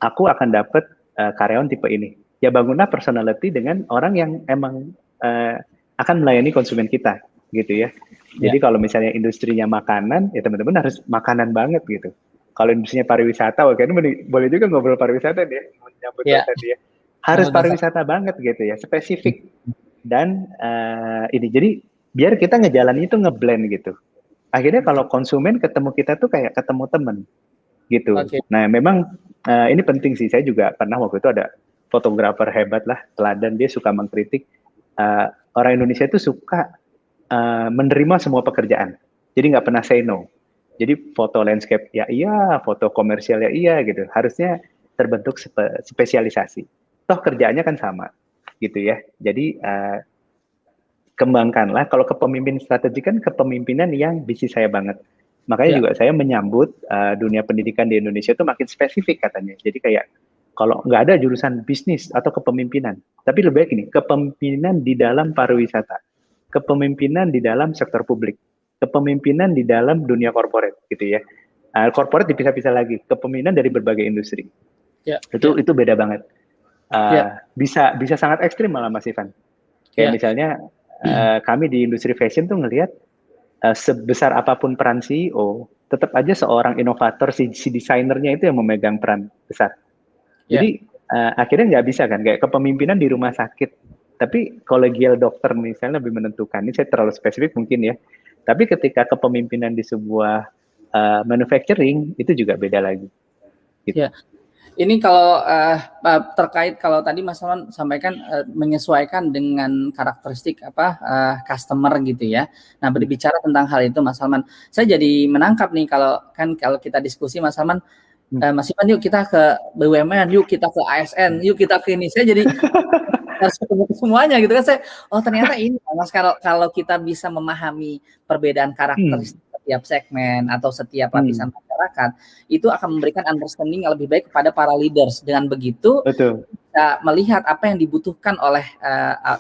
aku akan dapat karyawan tipe ini. Ya bangunlah personality dengan orang yang emang akan melayani konsumen kita, gitu ya. Jadi kalau misalnya industrinya makanan, ya teman-teman harus makanan banget gitu. Kalau industrinya pariwisata, kayaknya boleh juga ngobrol pariwisata nih, menyambut tadi ya. Harus pariwisata banget gitu ya, spesifik. Dan ini, jadi biar kita ngejalanin itu ngeblend gitu. Akhirnya kalau konsumen ketemu kita tuh kayak ketemu temen gitu. Nah memang ini penting sih, saya juga pernah waktu itu ada fotografer hebat lah, teladan, dia suka mengkritik. Orang Indonesia itu suka menerima semua pekerjaan, jadi nggak pernah say no. Jadi foto landscape ya iya, foto komersial ya iya gitu. Harusnya terbentuk spesialisasi. Toh kerjaannya kan sama, gitu ya. Jadi kembangkanlah. Kalau kepemimpinan strategi kan kepemimpinan yang bisnis saya banget. Makanya juga saya menyambut dunia pendidikan di Indonesia itu makin spesifik katanya. Jadi kayak kalau nggak ada jurusan bisnis atau kepemimpinan, tapi lebih baik ini kepemimpinan di dalam pariwisata, kepemimpinan di dalam sektor publik, kepemimpinan di dalam dunia korporat gitu ya. Korporat dipisah-pisah lagi, kepemimpinan dari berbagai industri. Itu beda banget. Bisa sangat ekstrim malah Mas Ivan. Kayak misalnya kami di industri fashion tuh ngelihat sebesar apapun peran CEO, tetap aja seorang inovator si desainernya itu yang memegang peran besar. Jadi akhirnya nggak bisa kan, kayak kepemimpinan di rumah sakit, tapi kolegial dokter misalnya lebih menentukan. Ini saya terlalu spesifik mungkin ya. Tapi ketika kepemimpinan di sebuah manufacturing itu juga beda lagi. Gitu. Ini kalau terkait kalau tadi Mas Salman sampaikan menyesuaikan dengan karakteristik customer gitu ya. Nah berbicara tentang hal itu Mas Salman, saya jadi menangkap nih kalau kita diskusi Mas Salman, Mas Ivan yuk kita ke BUMN, yuk kita ke ASN, yuk kita ke ini. Saya jadi harus ketemu semuanya gitu kan. Saya ternyata ini Mas, kalau kita bisa memahami perbedaan karakteristik setiap segmen atau setiap lapisan masyarakat, itu akan memberikan understanding yang lebih baik kepada para leaders. Dengan begitu kita melihat apa yang dibutuhkan oleh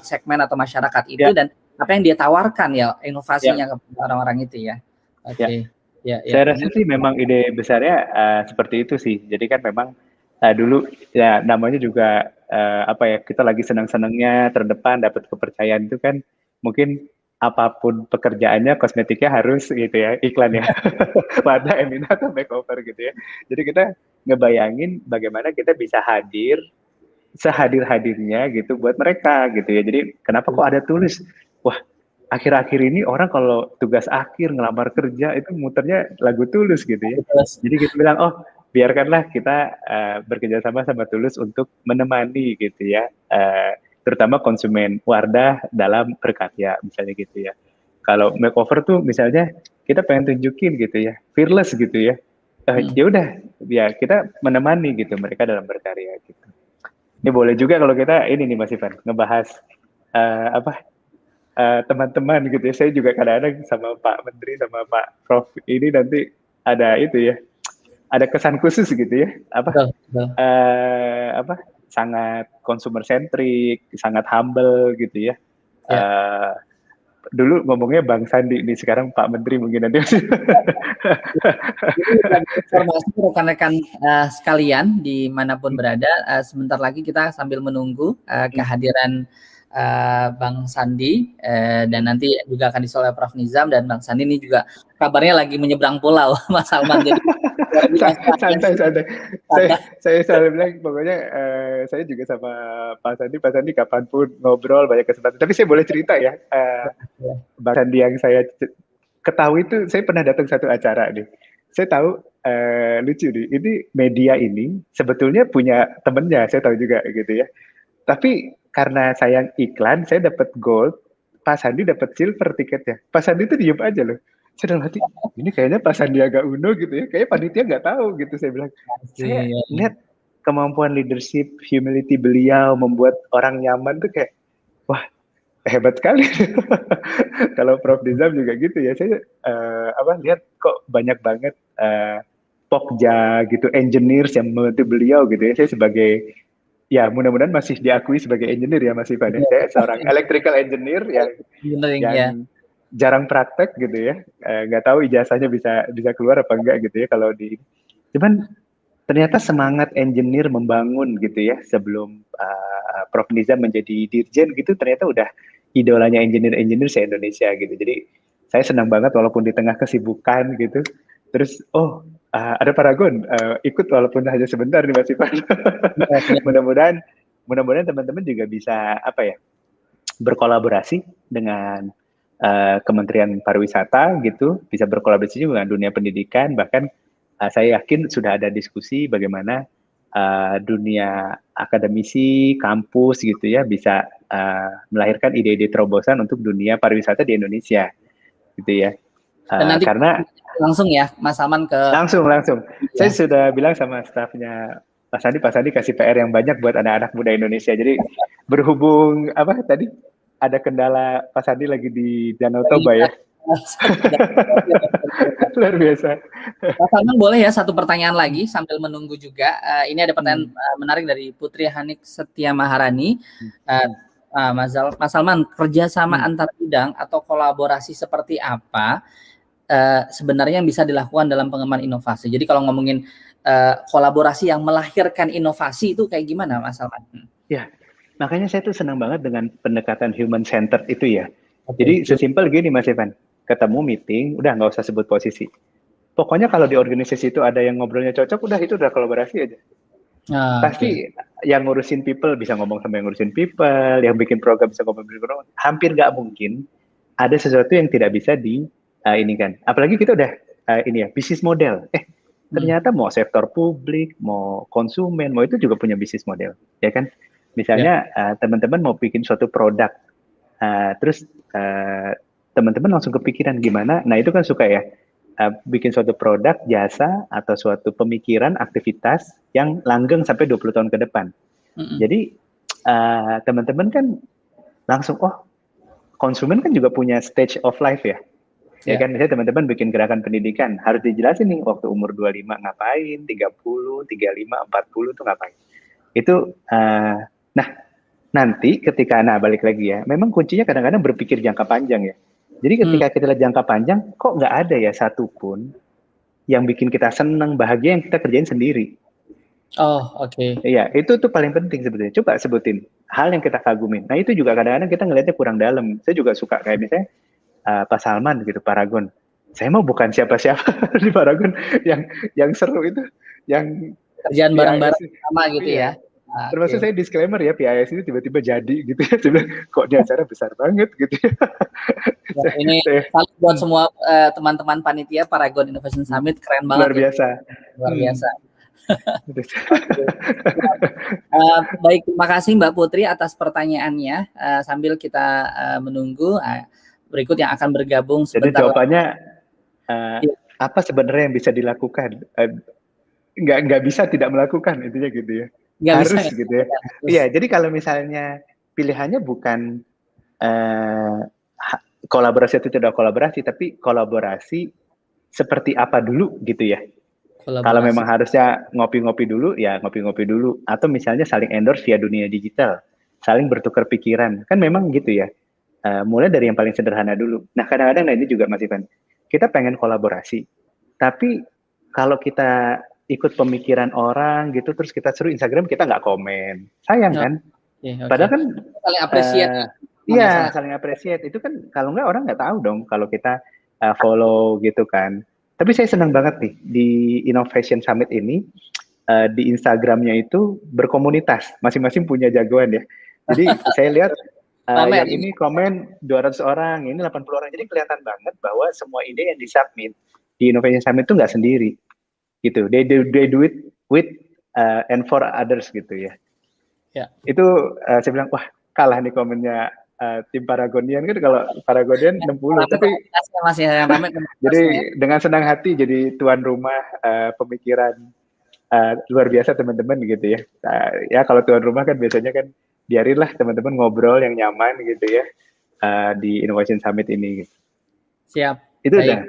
segmen atau masyarakat itu dan apa yang dia tawarkan ya inovasinya kepada orang-orang itu ya. Oke. Saya rasa sih memang ide besarnya seperti itu sih. Jadi kan memang dulu ya namanya juga kita lagi senang-senangnya terdepan dapat kepercayaan itu kan mungkin apapun pekerjaannya kosmetiknya harus gitu ya iklan ya pada Emina atau makeover gitu ya. Jadi kita ngebayangin bagaimana kita bisa hadir sehadir-hadirnya gitu buat mereka gitu ya. Jadi kenapa kok ada tulis? Wah, akhir-akhir ini orang kalau tugas akhir ngelamar kerja itu muternya lagu Tulus gitu ya. Jadi kita bilang, oh biarkanlah kita bekerja sama Tulus untuk menemani gitu ya, terutama konsumen Wardah dalam berkarya misalnya gitu ya. Kalau makeover tuh misalnya kita pengen tunjukin gitu ya, fearless gitu ya. Ya udah, ya kita menemani gitu mereka dalam berkarya gitu. Ini boleh juga kalau kita ini nih Mas Ivan ngebahas teman-teman gitu ya. Saya juga kadang-kadang sama Pak Menteri sama Pak Prof ini nanti ada itu ya, ada kesan khusus gitu ya, sangat consumer centric, sangat humble gitu ya. Dulu ngomongnya Bang Sandi, ini sekarang Pak Menteri mungkin nanti. Informasi rekan-rekan sekalian dimanapun berada, sebentar lagi kita sambil menunggu kehadiran Bang Sandi dan nanti juga akan disoleh Prof Nizam, dan Bang Sandi ini juga kabarnya lagi menyeberang pulau Mas Salman. Jadi santai. Saya selalu bilang pokoknya saya juga sama Pak Sandi kapanpun ngobrol banyak kesempatan. Tapi saya boleh cerita ya, Bang Sandi yang saya ketahui itu saya pernah datang satu acara nih. Saya tahu lucu nih, ini media ini sebetulnya punya temennya, saya tahu juga gitu ya. Tapi karena saya iklan, saya dapat gold, Pak Sandi dapat silver tiketnya. Pak Sandi itu diem aja loh. Saya dalam hati, ini kayaknya Pak Sandiaga Uno gitu ya, kayaknya panitia nggak tahu gitu. Saya bilang, saya lihat kemampuan leadership, humility beliau, membuat orang nyaman tuh kayak, wah hebat sekali. Kalau Prof Nizam juga gitu ya, saya lihat kok banyak banget pokja gitu, engineers yang membantu beliau gitu ya. Saya sebagai ya mudah-mudahan masih diakui sebagai engineer ya Mas Ivan. Saya seorang electrical engineer yang jarang praktek gitu ya. Nggak tahu ijazahnya bisa keluar apa enggak gitu ya kalau di. Cuman ternyata semangat engineer membangun gitu ya sebelum Prof Nizam menjadi dirjen gitu ternyata udah idolanya engineer se-Indonesia gitu. Jadi saya senang banget walaupun di tengah kesibukan gitu. Terus ada Paragon ikut walaupun hanya sebentar nih Mas Ivan. mudah-mudahan teman-teman juga bisa berkolaborasi dengan Kementerian Pariwisata gitu, bisa berkolaborasi juga dengan dunia pendidikan, bahkan saya yakin sudah ada diskusi bagaimana dunia akademisi, kampus gitu ya, bisa melahirkan ide-ide terobosan untuk dunia pariwisata di Indonesia, gitu ya. Dan nanti Karena langsung ya, Mas Salman ke langsung. ya. Saya sudah bilang sama stafnya Pak Sandi kasih PR yang banyak buat anak-anak muda Indonesia. Jadi berhubung apa tadi ada kendala Pak Sandi lagi di Danau Toba ya. Luar biasa. Mas Salman boleh ya satu pertanyaan lagi sambil menunggu juga. Ini ada pertanyaan menarik dari Putri Hanik Setia Maharani. Mas Salman, kerjasama antar bidang atau kolaborasi seperti apa sebenarnya yang bisa dilakukan dalam pengembangan inovasi? Jadi kalau ngomongin kolaborasi yang melahirkan inovasi itu kayak gimana, Mas Salman? Ya, makanya saya tuh senang banget dengan pendekatan human centered itu ya. Jadi sesimpel gini Mas Evan, ketemu meeting, udah nggak usah sebut posisi. Pokoknya kalau di organisasi itu ada yang ngobrolnya cocok, udah itu udah kolaborasi aja. Pasti yang ngurusin people bisa ngomong sama yang ngurusin people, yang bikin program bisa ngomong program. Hampir nggak mungkin ada sesuatu yang tidak bisa di ini kan. Apalagi kita udah ini ya bisnis model. Ternyata mau sektor publik, mau konsumen, mau itu juga punya bisnis model, ya kan? Misalnya teman-teman mau bikin suatu produk, terus teman-teman langsung kepikiran gimana? Nah itu kan suka ya. Bikin suatu produk, jasa, atau suatu pemikiran, aktivitas yang langgeng sampai 20 tahun ke depan. Jadi teman-teman kan langsung, konsumen kan juga punya stage of life ya. Ya kan, misalnya teman-teman bikin gerakan pendidikan, harus dijelasin nih waktu umur 25 ngapain, 30, 35, 40 tuh ngapain. Itu, nah nanti ketika, balik lagi ya, memang kuncinya kadang-kadang berpikir jangka panjang ya. Jadi ketika kita lihat jangka panjang, kok nggak ada ya satupun yang bikin kita senang, bahagia yang kita kerjain sendiri. Iya, itu tuh paling penting sebetulnya. Coba sebutin hal yang kita kagumin. Nah itu juga kadang-kadang kita ngelihatnya kurang dalam. Saya juga suka kayak misalnya Pak Salman gitu, Paragon. Saya mau bukan siapa-siapa di Paragon, yang seru itu, yang kerjaan bareng-bareng sama gitu ya. Termasuk saya disclaimer ya, PIS ini tiba-tiba jadi gitu ya. Saya bilang, kok di acara besar banget gitu ya. Ini salut buat semua teman-teman panitia Paragon Innovation Summit, keren banget. Luar biasa. Luar biasa. Baik, terima kasih Mbak Putri atas pertanyaannya. Sambil kita menunggu berikut yang akan bergabung sebentar. Jadi jawabannya apa sebenarnya yang bisa dilakukan? Nggak bisa tidak melakukan, intinya gitu ya. Harus gitu ya. Iya, jadi kalau misalnya pilihannya bukan kolaborasi atau tidak kolaborasi, tapi kolaborasi seperti apa dulu gitu ya. Kalau memang harusnya ngopi-ngopi dulu, ya ngopi-ngopi dulu. Atau misalnya saling endorse via dunia digital, saling bertukar pikiran. Kan memang gitu ya. Mulai dari yang paling sederhana dulu. Nah kadang-kadang ini juga Mas Ivan, kita pengen kolaborasi, tapi kalau kita ikut pemikiran orang gitu, terus kita seru Instagram, kita nggak komen, sayang kan? Padahal kan saling apresiat. Iya, saling apresiat. Itu kan kalau nggak orang nggak tahu dong kalau kita follow gitu kan. Tapi saya senang banget nih di Innovation Summit ini, di Instagramnya itu berkomunitas, masing-masing punya jagoan ya. Jadi saya lihat yang ini komen 200 orang, ini 80 orang. Jadi kelihatan banget bahwa semua ide yang disubmit di Innovation Summit itu nggak sendiri. Gitu, they do it with and for others gitu ya. Itu saya bilang, wah kalah nih komennya tim Paragonian kan, kalau Paragonian 60, tapi jadi dengan senang hati jadi tuan rumah pemikiran luar biasa teman-teman gitu ya. Ya kalau tuan rumah kan biasanya kan biarinlah teman-teman ngobrol yang nyaman gitu ya di Innovation Summit ini. Gitu. Siap. Itu udah.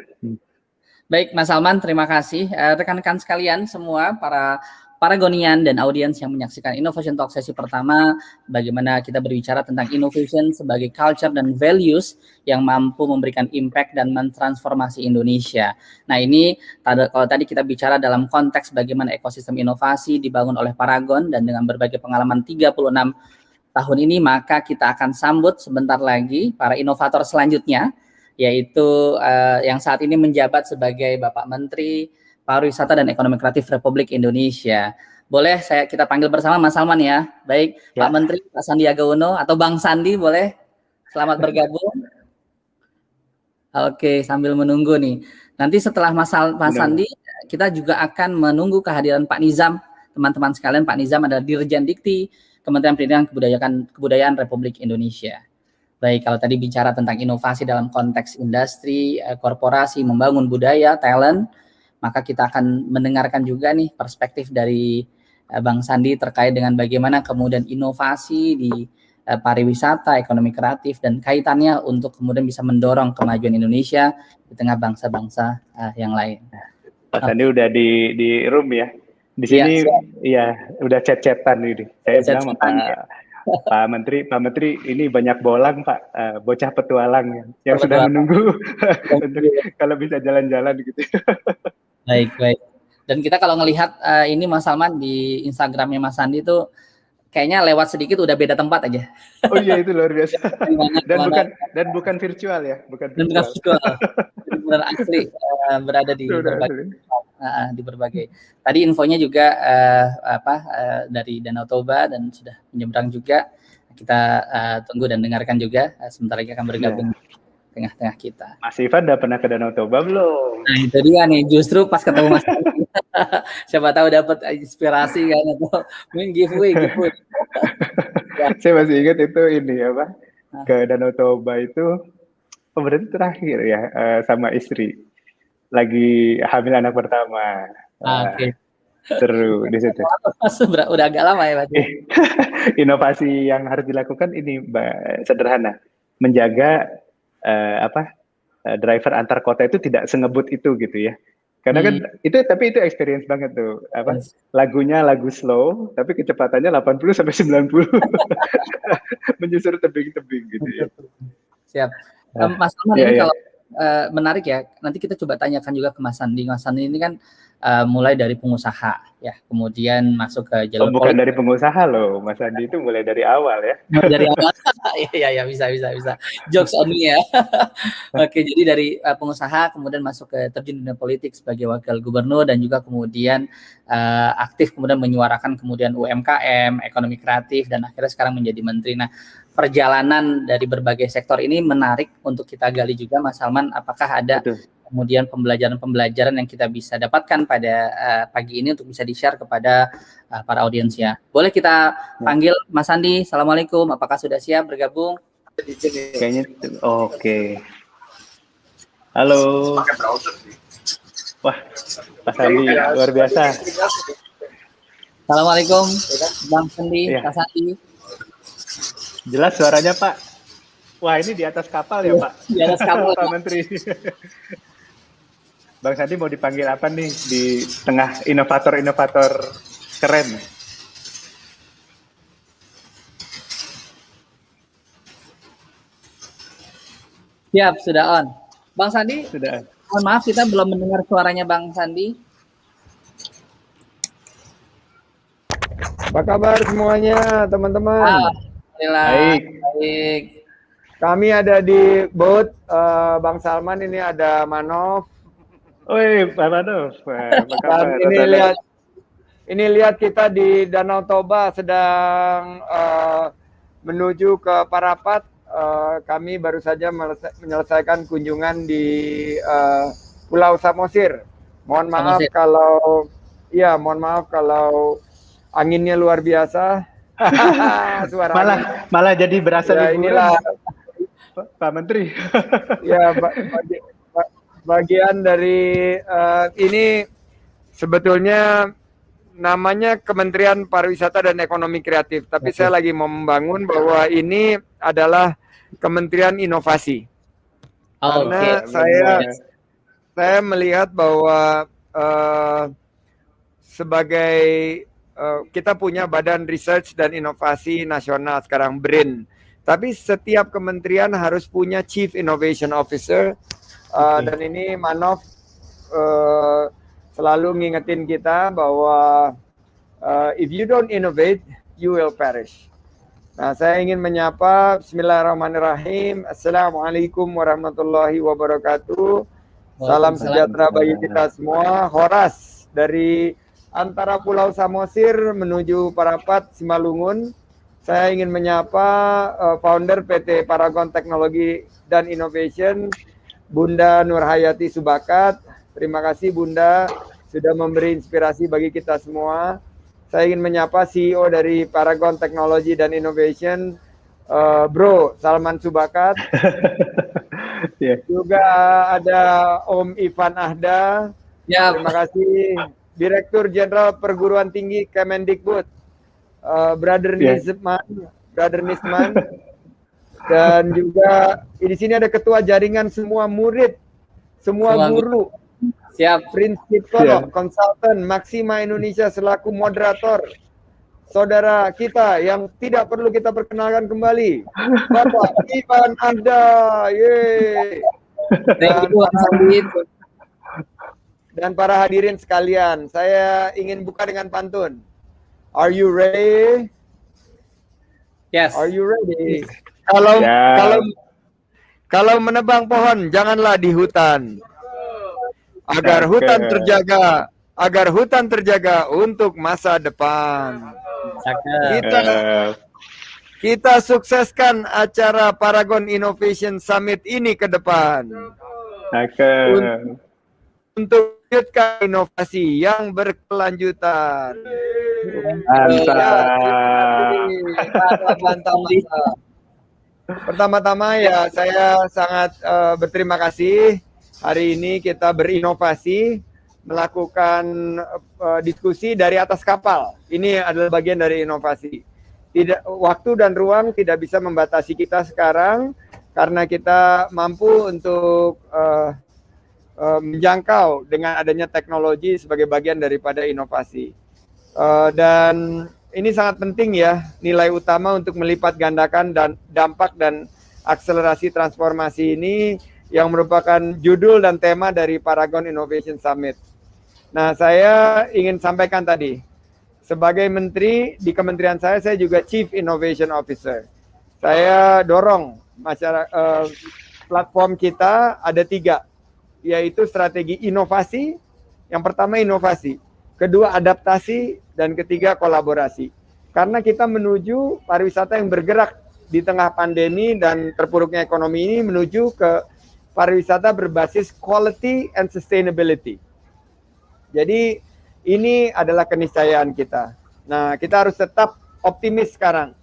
Baik, Mas Salman, terima kasih. Rekan-rekan sekalian semua, para Paragonian dan audiens yang menyaksikan Innovation Talk sesi pertama, bagaimana kita berbicara tentang innovation sebagai culture dan values yang mampu memberikan impact dan mentransformasi Indonesia. Nah ini, kalau tadi kita bicara dalam konteks bagaimana ekosistem inovasi dibangun oleh Paragon dan dengan berbagai pengalaman 36 tahun ini, maka kita akan sambut sebentar lagi para inovator selanjutnya, yaitu yang saat ini menjabat sebagai Bapak Menteri Pariwisata dan Ekonomi Kreatif Republik Indonesia. Boleh kita panggil bersama Mas Salman ya. Baik, ya. Pak Menteri, Pak Sandiaga Uno atau Bang Sandi boleh. Selamat bergabung. Oke, sambil menunggu nih. Nanti setelah Mas Sandi, kita juga akan menunggu kehadiran Pak Nizam teman-teman sekalian, Pak Nizam adalah Dirjen Dikti Kementerian Pendidikan Kebudayaan Republik Indonesia. Baik, kalau tadi bicara tentang inovasi dalam konteks industri, korporasi, membangun budaya, talent, maka kita akan mendengarkan juga nih perspektif dari Bang Sandi terkait dengan bagaimana kemudian inovasi di pariwisata, ekonomi kreatif, dan kaitannya untuk kemudian bisa mendorong kemajuan Indonesia di tengah bangsa-bangsa yang lain. Pak Sandi udah di room ya. Di sini ya udah chat-chatan ini. Saya bilang sama Pak Menteri ini banyak bolang Pak, bocah petualang yang sudah menunggu untuk kalau bisa jalan-jalan gitu. Baik. Dan kita kalau ngelihat ini Mas Salman di Instagramnya Mas Sandi itu kayaknya lewat sedikit udah beda tempat aja. Oh iya, itu luar biasa. Dan bukan virtual ya, bukan virtual. Benar asli berada di berbagai. Tadi infonya juga dari Danau Toba dan sudah menyeberang juga. Kita tunggu dan dengarkan juga. Sebentar lagi akan bergabung tengah-tengah kita. Mas Ivan udah pernah ke Danau Toba belum? Nah itu dia nih, justru pas ketemu Mas Sandi. Siapa tahu dapat inspirasi kan atau main giveaway. Saya masih ingat itu ini ke Danau Toba itu berarti terakhir ya sama istri lagi hamil anak pertama. Oke. Seru di situ. Udah agak lama ya Pak. Inovasi yang harus dilakukan ini sederhana, menjaga driver antar kota itu tidak sengebut itu gitu ya. Karena kan tapi itu experience banget tuh. Lagunya lagu slow tapi kecepatannya 80 sampai 90. Menyusur tebing-tebing gitu ya. Siap. Mas Salman ini kalau menarik ya, nanti kita coba tanyakan juga ke Mas Sandi. Mas Sandi ini kan mulai dari pengusaha ya, kemudian masuk ke jalur bukan dari pengusaha loh, Mas Sandi itu mulai dari awal ya. Dari awal. Iya bisa. Jokes on me ya. Oke, jadi dari pengusaha kemudian masuk ke terjun dunia politik sebagai wakil gubernur dan juga kemudian aktif kemudian menyuarakan kemudian UMKM, ekonomi kreatif dan akhirnya sekarang menjadi menteri. Nah, perjalanan dari berbagai sektor ini menarik untuk kita gali juga Mas Salman, apakah ada kemudian pembelajaran yang kita bisa dapatkan pada pagi ini untuk bisa di-share kepada para audiensnya. Boleh kita panggil Mas Sandi. Assalamualaikum, apakah sudah siap bergabung? Kayaknya oke. Halo. Wah, Pak Sandi luar biasa. Assalamualaikum, Bang Sandi, Pak Sandi. Jelas suaranya Pak. Wah, ini di atas kapal ya Pak? Di atas kapal Pak Menteri. Bang Sandi mau dipanggil apa nih di tengah inovator-inovator keren? Siap, sudah on. Bang Sandi, sudah. Mohon maaf kita belum mendengar suaranya Bang Sandi. Apa kabar semuanya, teman-teman? Alhamdulillah. Baik. Kami ada di booth Bang Salman, ini ada Manov. Oi, Pak Manov. Ini lihat kita di Danau Toba sedang menuju ke Parapat. Kami baru saja menyelesaikan kunjungan di Pulau Samosir. Mohon maaf kalau anginnya luar biasa. malah jadi berasa liburan. Inilah Pak Menteri. Ya, bagian dari ini sebetulnya namanya Kementerian Pariwisata dan Ekonomi Kreatif, tapi saya lagi mau membangun bahwa ini adalah Kementerian Inovasi. Karena saya melihat bahwa sebagai kita punya Badan Research dan Inovasi Nasional sekarang, BRIN. Tapi setiap kementerian harus punya Chief Innovation Officer. Dan ini Manov selalu ngingetin kita bahwa if you don't innovate, you will perish. Nah, saya ingin menyapa Bismillahirrahmanirrahim. Assalamualaikum warahmatullahi wabarakatuh. Salam sejahtera bagi kita semua. Horas dari antara Pulau Samosir menuju Parapat, Simalungun. Saya ingin menyapa founder PT Paragon Teknologi dan Innovation, Bunda Nurhayati Subakat. Terima kasih Bunda sudah memberi inspirasi bagi kita semua. saya ingin menyapa CEO dari Paragon Technology dan Innovation, Bro Salman Subakat. Yeah. Juga ada Om Ivan Ahda. Ya, Terima kasih. Direktur Jenderal Perguruan Tinggi Kemendikbud, Brother Nisman. Dan juga di sini ada ketua jaringan semua murid, semua guru. Siap. Prinsipolog, konsultan, Maxima Indonesia selaku moderator. Saudara kita yang tidak perlu kita perkenalkan kembali, Bapak Ivan Ahda. Yeay. Dan para hadirin sekalian, saya ingin buka dengan pantun. Are you ready? Yes. Are you ready? Yeah. Kalau menebang pohon, janganlah di hutan. Agar hutan terjaga untuk masa depan. Kita sukseskan acara Paragon Innovation Summit ini ke depan. Untuk wujudkan inovasi yang berkelanjutan. Mantap. Pertama-tama ya saya sangat berterima kasih. Hari ini kita berinovasi, melakukan diskusi dari atas kapal. Ini adalah bagian dari inovasi. Waktu dan ruang tidak bisa membatasi kita sekarang karena kita mampu untuk menjangkau dengan adanya teknologi sebagai bagian daripada inovasi. Dan ini sangat penting ya, nilai utama untuk melipat gandakan dan dampak dan akselerasi transformasi ini yang merupakan judul dan tema dari Paragon Innovation Summit. Nah, saya ingin sampaikan tadi, sebagai menteri di kementerian saya juga Chief Innovation Officer. Saya dorong masyarakat, platform kita ada 3, yaitu strategi inovasi. Yang pertama inovasi, kedua adaptasi, dan ketiga kolaborasi. Karena kita menuju pariwisata yang bergerak di tengah pandemi dan terpuruknya ekonomi ini menuju ke pariwisata berbasis quality and sustainability. Jadi ini adalah keniscayaan kita. Nah, kita harus tetap optimis sekarang.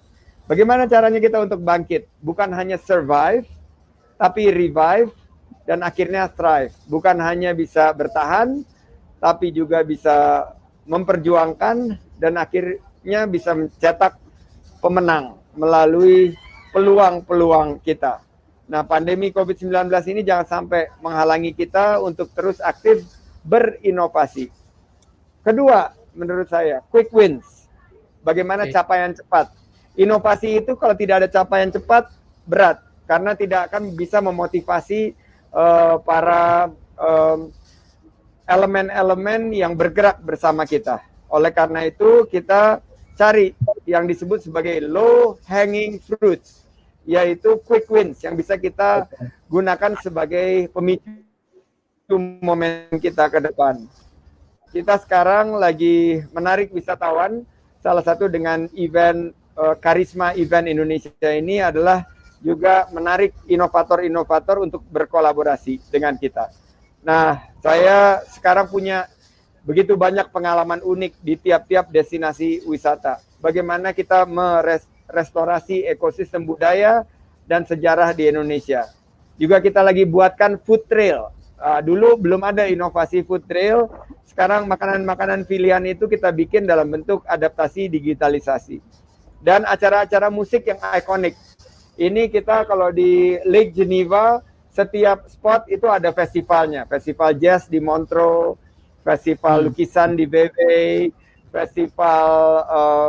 Bagaimana caranya kita untuk bangkit? Bukan hanya survive, tapi revive, dan akhirnya thrive. Bukan hanya bisa bertahan, tapi juga bisa memperjuangkan, dan akhirnya bisa mencetak pemenang melalui peluang-peluang kita. Nah, pandemi COVID-19 ini jangan sampai menghalangi kita untuk terus aktif berinovasi. Kedua, menurut saya, quick wins. Bagaimana capaian cepat? Inovasi itu kalau tidak ada capaian cepat, berat. Karena tidak akan bisa memotivasi para elemen-elemen yang bergerak bersama kita. Oleh karena itu, kita cari yang disebut sebagai low hanging fruits, yaitu quick wins yang bisa kita gunakan sebagai pemicu momentum kita ke depan. Kita sekarang lagi menarik wisatawan, salah satu dengan event Karisma Event Indonesia ini adalah juga menarik inovator-inovator untuk berkolaborasi dengan kita. Nah, saya sekarang punya begitu banyak pengalaman unik di tiap-tiap destinasi wisata. Bagaimana kita merestorasi ekosistem budaya dan sejarah di Indonesia. Juga kita lagi buatkan food trail. Dulu belum ada inovasi food trail, sekarang makanan-makanan pilihan itu kita bikin dalam bentuk adaptasi digitalisasi. Dan acara-acara musik yang ikonik. Ini kita kalau di Lake Geneva, setiap spot itu ada festivalnya. Festival jazz di Montreux, festival lukisan di Vevey, festival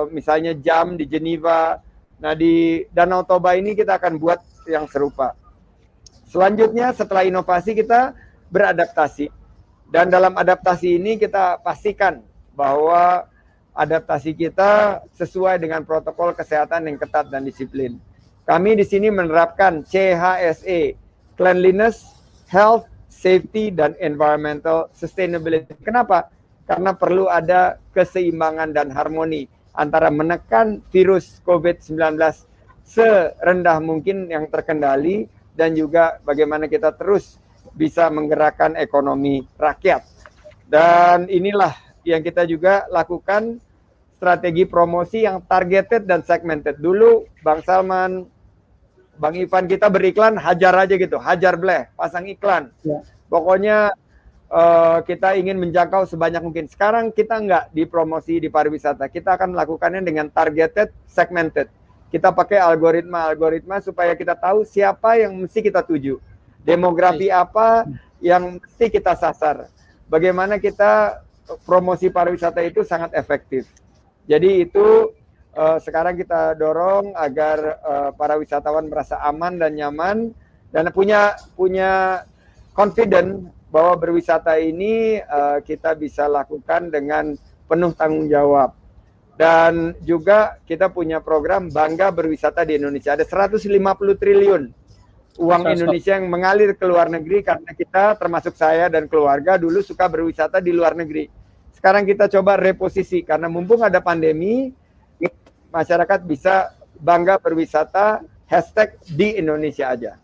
misalnya jam di Geneva. Nah, di Danau Toba ini kita akan buat yang serupa. Selanjutnya setelah inovasi kita beradaptasi. Dan dalam adaptasi ini kita pastikan bahwa adaptasi kita sesuai dengan protokol kesehatan yang ketat dan disiplin. Kami di sini menerapkan CHSE, Cleanliness, Health, Safety, dan Environmental Sustainability. Kenapa? Karena perlu ada keseimbangan dan harmoni antara menekan virus COVID-19 serendah mungkin yang terkendali dan juga bagaimana kita terus bisa menggerakkan ekonomi rakyat. Dan inilah yang kita juga lakukan strategi promosi yang targeted dan segmented. Dulu Bang Salman, Bang Ivan kita beriklan hajar aja gitu, hajar bleh, pasang iklan. Ya. Pokoknya kita ingin menjangkau sebanyak mungkin. Sekarang kita nggak di promosi di pariwisata, kita akan melakukannya dengan targeted, segmented. Kita pakai algoritma supaya kita tahu siapa yang mesti kita tuju, demografi apa yang mesti kita sasar. Bagaimana kita promosi pariwisata itu sangat efektif. Jadi itu sekarang kita dorong agar para wisatawan merasa aman dan nyaman dan punya confident bahwa berwisata ini kita bisa lakukan dengan penuh tanggung jawab. Dan juga kita punya program Bangga Berwisata di Indonesia. Ada 150 triliun uang Indonesia yang mengalir ke luar negeri karena kita, termasuk saya dan keluarga, dulu suka berwisata di luar negeri. Sekarang kita coba reposisi, karena mumpung ada pandemi, masyarakat bisa bangga berwisata, hashtag di Indonesia aja.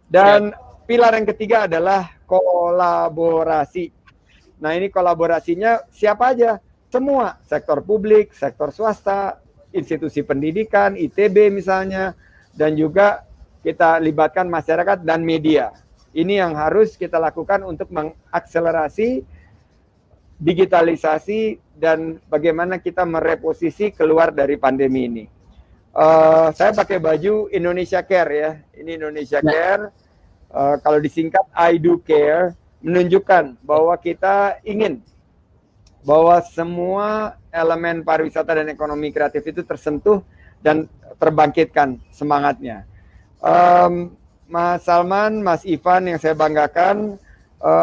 Dan pilar yang ketiga adalah kolaborasi. Nah ini kolaborasinya siapa aja? Semua, sektor publik, sektor swasta, institusi pendidikan, ITB misalnya, dan juga kita libatkan masyarakat dan media. Ini yang harus kita lakukan untuk mengakselerasi digitalisasi dan bagaimana kita mereposisi keluar dari pandemi ini. Saya pakai baju Indonesia Care ya, ini Indonesia Care. Kalau disingkat I Do Care, menunjukkan bahwa kita ingin bahwa semua elemen pariwisata dan ekonomi kreatif itu tersentuh dan terbangkitkan semangatnya. Mas Salman, Mas Ivan yang saya banggakan,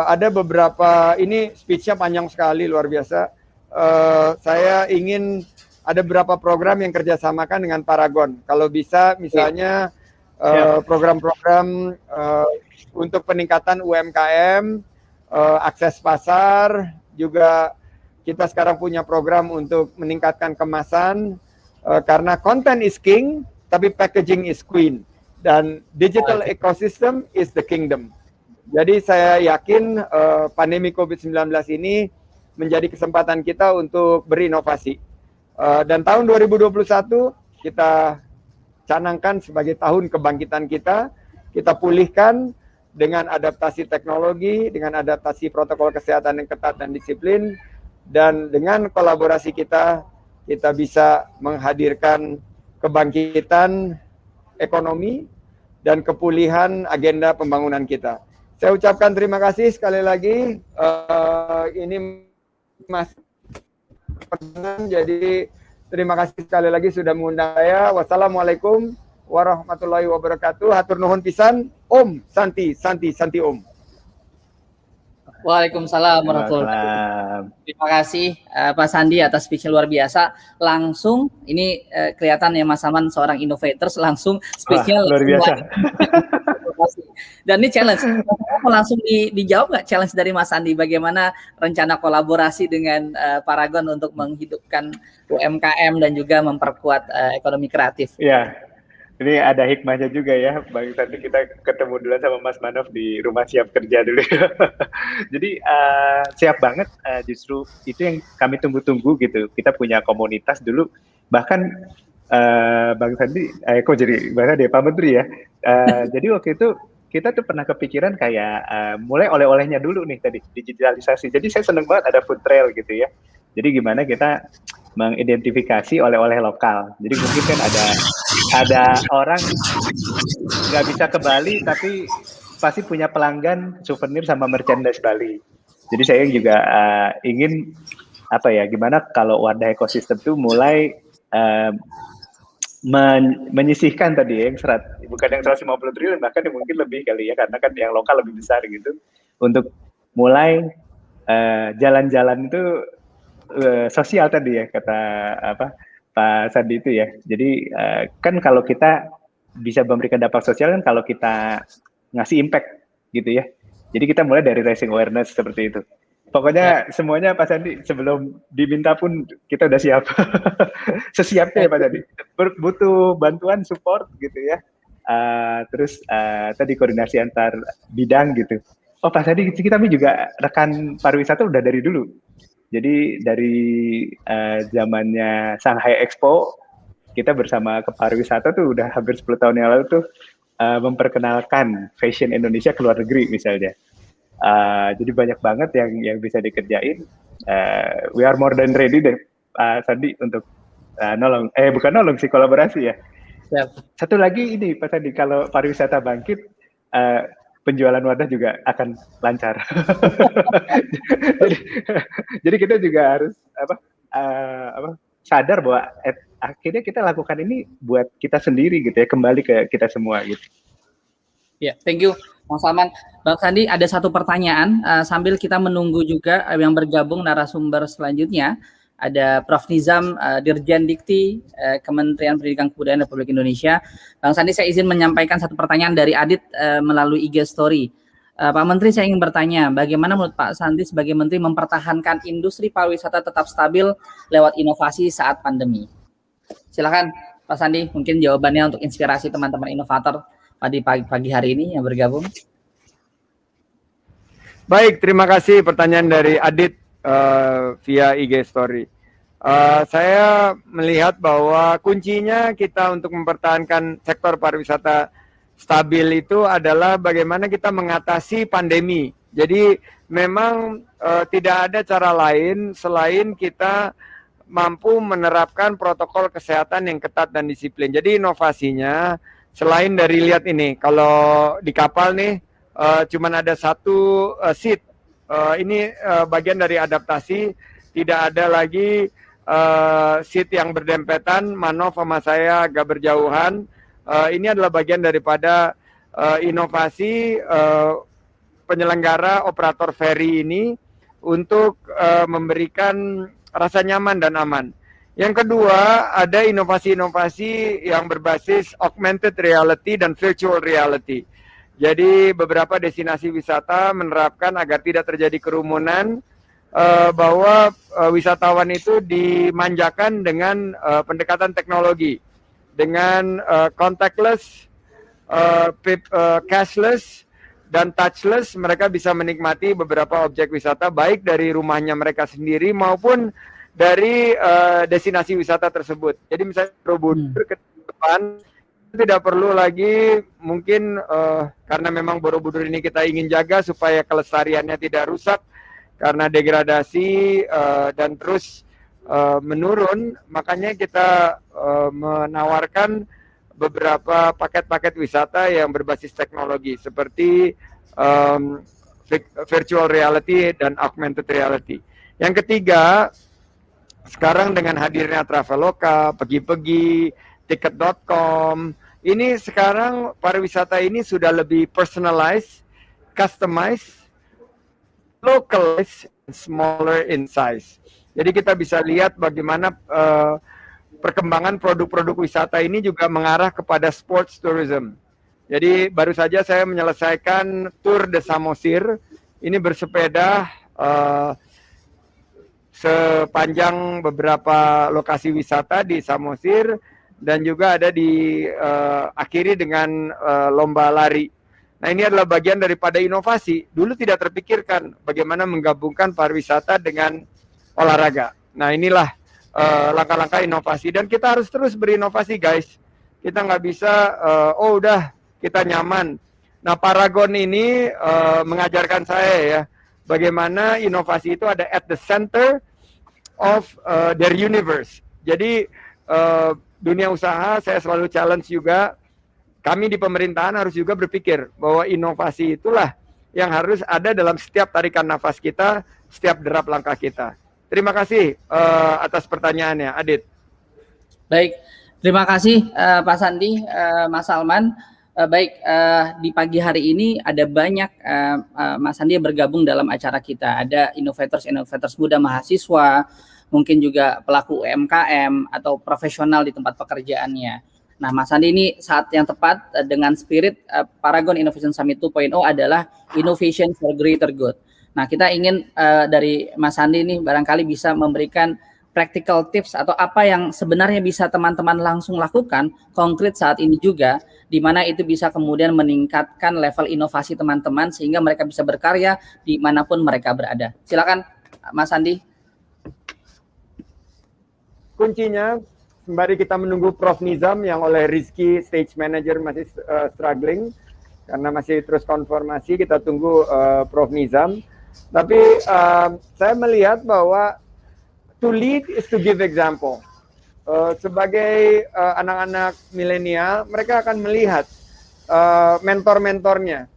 ada beberapa, ini speech-nya panjang sekali, luar biasa. Saya ingin ada beberapa program yang kerjasamakan dengan Paragon. Kalau bisa misalnya program-program untuk peningkatan UMKM, akses pasar, juga kita sekarang punya program untuk meningkatkan kemasan, karena content is king, tapi packaging is queen. Dan digital ecosystem is the kingdom. Jadi saya yakin pandemi COVID-19 ini menjadi kesempatan kita untuk berinovasi. Dan tahun 2021 kita canangkan sebagai tahun kebangkitan kita pulihkan dengan adaptasi teknologi, dengan adaptasi protokol kesehatan yang ketat dan disiplin, dan dengan kolaborasi kita bisa menghadirkan kebangkitan ekonomi dan kepulihan agenda pembangunan kita. Saya ucapkan terima kasih sekali lagi. Ini Mas Ferdinand, jadi terima kasih sekali lagi sudah mengundang saya. Wassalamualaikum warahmatullahi wabarakatuh. Hatur nuhun pisan. Om Santi Om. Waalaikumsalam warahmatullahi wabarakatuh. Terima kasih Pak Sandi atas speech luar biasa. Langsung ini kelihatan ya Mas Salman seorang innovators, langsung speech-nya luar biasa. Dan ini challenge. Langsung dijawab nggak challenge dari Mas Sandi? Bagaimana rencana kolaborasi dengan Paragon untuk menghidupkan UMKM dan juga memperkuat ekonomi kreatif? Ya. Ini ada hikmahnya juga ya, Bang Sandi, kita ketemu dulu sama Mas Manov di rumah siap kerja dulu. Jadi siap banget, justru itu yang kami tunggu-tunggu gitu. Kita punya komunitas dulu, bahkan Bang Sandi, kok jadi bahkan dia Pak Menteri ya. Jadi waktu itu kita tuh pernah kepikiran kayak mulai oleh-olehnya dulu nih tadi, digitalisasi. Jadi saya seneng banget ada food trail gitu ya. Jadi gimana kita mengidentifikasi oleh-oleh lokal. Jadi mungkin kan ada orang nggak bisa ke Bali tapi pasti punya pelanggan souvenir sama merchandise Bali. Jadi saya juga ingin gimana kalau wadah ekosistem itu mulai menyisihkan tadi yang bukan yang 150 triliun, bahkan yang mungkin lebih kali ya, karena kan yang lokal lebih besar gitu, untuk mulai jalan-jalan itu sosial tadi ya, kata Pak Sandi itu ya. Jadi kan kalau kita bisa memberikan dampak sosial kan kalau kita ngasih impact gitu ya. Jadi kita mulai dari raising awareness seperti itu. Pokoknya semuanya Pak Sandi sebelum diminta pun kita udah siap. Sesiapnya ya Pak Sandi. Butuh bantuan support gitu ya. Terus tadi koordinasi antar bidang gitu. Oh Pak Sandi, kita juga rekan pariwisata udah dari dulu. Jadi dari zamannya Shanghai Expo, kita bersama Kepariwisata tuh udah hampir 10 tahun yang lalu tuh memperkenalkan fashion Indonesia ke luar negeri misalnya. Jadi banyak banget yang bisa dikerjain. We are more than ready deh, Sandi, untuk bukan nolong sih, kolaborasi ya. Siap. Satu lagi ini Pak Sandi, kalau pariwisata bangkit, penjualan wadah juga akan lancar. jadi kita juga harus sadar bahwa akhirnya kita lakukan ini buat kita sendiri gitu ya, kembali ke kita semua gitu. Ya, thank you Mas Salman. Bang Sandi, ada satu pertanyaan sambil kita menunggu juga yang bergabung narasumber selanjutnya. Ada Prof. Nizam, Dirjen Dikti, Kementerian Pendidikan Kebudayaan Republik Indonesia. Bang Sandi, saya izin menyampaikan satu pertanyaan dari Adit melalui IG Story. Pak Menteri, saya ingin bertanya, bagaimana menurut Pak Sandi sebagai Menteri mempertahankan industri pariwisata tetap stabil lewat inovasi saat pandemi? Silakan Pak Sandi, mungkin jawabannya untuk inspirasi teman-teman inovator pada pagi hari ini yang bergabung. Baik, terima kasih pertanyaan dari Adit via IG Story. Saya melihat bahwa kuncinya kita untuk mempertahankan sektor pariwisata stabil itu adalah bagaimana kita mengatasi pandemi. Jadi memang tidak ada cara lain selain kita mampu menerapkan protokol kesehatan yang ketat dan disiplin. Jadi inovasinya selain dari lihat ini, kalau di kapal nih cuman ada satu seat. Ini bagian dari adaptasi, tidak ada lagi seat yang berdempetan, Manof sama saya agak berjauhan. Ini adalah bagian daripada inovasi penyelenggara operator ferry ini untuk memberikan rasa nyaman dan aman. Yang kedua, ada inovasi-inovasi yang berbasis augmented reality dan virtual reality. Jadi beberapa destinasi wisata menerapkan agar tidak terjadi kerumunan, bahwa wisatawan itu dimanjakan dengan pendekatan teknologi, dengan contactless, cashless, dan touchless. Mereka bisa menikmati beberapa objek wisata baik dari rumahnya mereka sendiri maupun dari destinasi wisata tersebut. Jadi misalnya Borobudur ke depan tidak perlu lagi mungkin karena memang Borobudur ini kita ingin jaga supaya kelestariannya tidak rusak karena degradasi dan terus menurun, makanya kita menawarkan beberapa paket-paket wisata yang berbasis teknologi seperti virtual reality dan augmented reality. Yang ketiga, sekarang dengan hadirnya Traveloka, Pergi-Pergi, Tiket.com, ini sekarang pariwisata ini sudah lebih personalized, customized, localized, and smaller in size. Jadi kita bisa lihat bagaimana perkembangan produk-produk wisata ini juga mengarah kepada sports tourism. Jadi baru saja saya menyelesaikan Tour de Samosir, ini bersepeda sepanjang beberapa lokasi wisata di Samosir, dan juga ada akhiri dengan lomba lari. Nah, ini adalah bagian daripada inovasi. Dulu tidak terpikirkan bagaimana menggabungkan pariwisata dengan olahraga. Nah, inilah langkah-langkah inovasi. Dan kita harus terus berinovasi, guys. Kita nggak bisa, udah kita nyaman. Nah, Paragon ini mengajarkan saya ya, bagaimana inovasi itu ada at the center of their universe. Jadi, dunia usaha saya selalu challenge juga, kami di pemerintahan harus juga berpikir bahwa inovasi itulah yang harus ada dalam setiap tarikan nafas kita, setiap derap langkah kita. Terima kasih atas pertanyaannya, Adit. Baik, terima kasih Pak Sandi, Mas Salman. Baik, di pagi hari ini ada banyak Mas Sandi yang bergabung dalam acara kita. Ada innovators muda mahasiswa, mungkin juga pelaku UMKM atau profesional di tempat pekerjaannya. Nah, Mas Sandi, ini saat yang tepat dengan spirit Paragon Innovation Summit 2.0 adalah Innovation for Greater Good. Nah, kita ingin dari Mas Sandi ini barangkali bisa memberikan practical tips atau apa yang sebenarnya bisa teman-teman langsung lakukan konkret saat ini juga, di mana itu bisa kemudian meningkatkan level inovasi teman-teman sehingga mereka bisa berkarya dimanapun mereka berada. Silakan Mas Sandi. kuncinya sembari kita menunggu Prof Nizam yang oleh Rizky Stage Manager masih struggling karena masih terus konfirmasi, kita tunggu Prof Nizam. Tapi saya melihat bahwa to lead is to give example. Sebagai anak-anak milenial, mereka akan melihat mentor-mentornya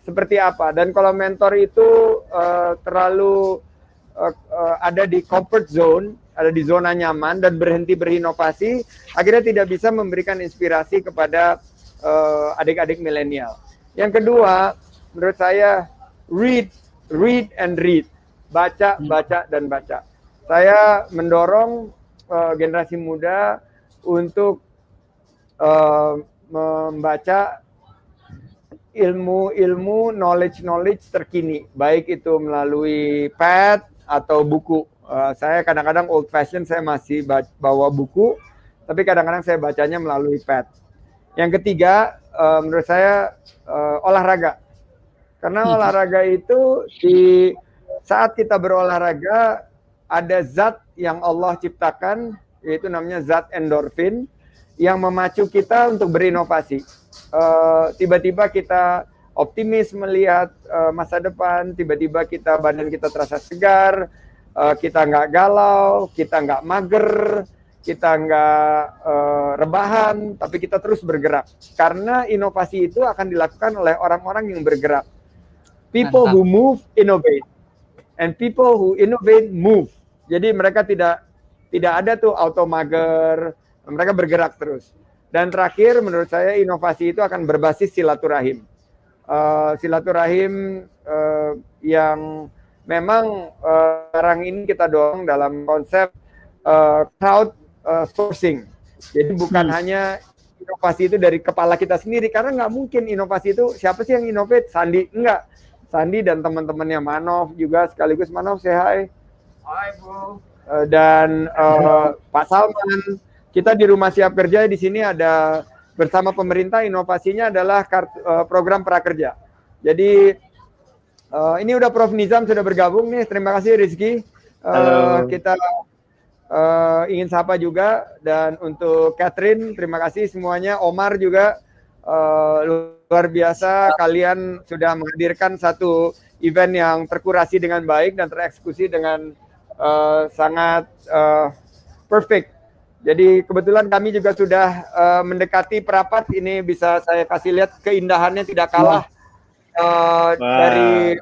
seperti apa. Dan kalau mentor itu terlalu ada di comfort zone, ada di zona nyaman dan berhenti berinovasi, akhirnya tidak bisa memberikan inspirasi kepada adik-adik milenial. Yang kedua, menurut saya read and read. Baca, baca, dan baca. Saya mendorong generasi muda untuk membaca ilmu, knowledge terkini, baik itu melalui pad atau buku. Saya kadang-kadang old fashion, saya masih bawa buku, tapi kadang-kadang saya bacanya melalui pad. Yang ketiga, menurut saya olahraga. Karena olahraga itu di saat kita berolahraga ada zat yang Allah ciptakan, yaitu namanya zat endorfin, yang memacu kita untuk berinovasi. Tiba-tiba kita optimis melihat masa depan, tiba-tiba badan kita terasa segar, kita nggak galau, kita nggak mager, kita nggak rebahan, tapi kita terus bergerak. Karena inovasi itu akan dilakukan oleh orang-orang yang bergerak. People who move, innovate. And people who innovate, move. Jadi mereka tidak ada tuh auto mager, mereka bergerak terus. Dan terakhir menurut saya inovasi itu akan berbasis silaturahim. Silaturahim yang memang sekarang ini kita dorong dalam konsep crowd sourcing. Jadi bukan hanya inovasi itu dari kepala kita sendiri, karena nggak mungkin inovasi itu, siapa sih yang innovate? Sandi? Enggak. Sandi dan teman-temannya Manov juga, sekaligus Manov say hi. Hai bro. Dan Pak Salman, kita di Rumah Siap Kerja di sini ada bersama pemerintah, inovasinya adalah program prakerja. Jadi ini udah Prof Nizam sudah bergabung nih, terima kasih Rizky. Kita ingin sapa juga, dan untuk Catherine terima kasih semuanya, Omar juga luar biasa, kalian sudah menghadirkan satu event yang terkurasi dengan baik dan tereksekusi dengan sangat perfect. Jadi kebetulan kami juga sudah mendekati perapat, ini bisa saya kasih lihat keindahannya tidak kalah dari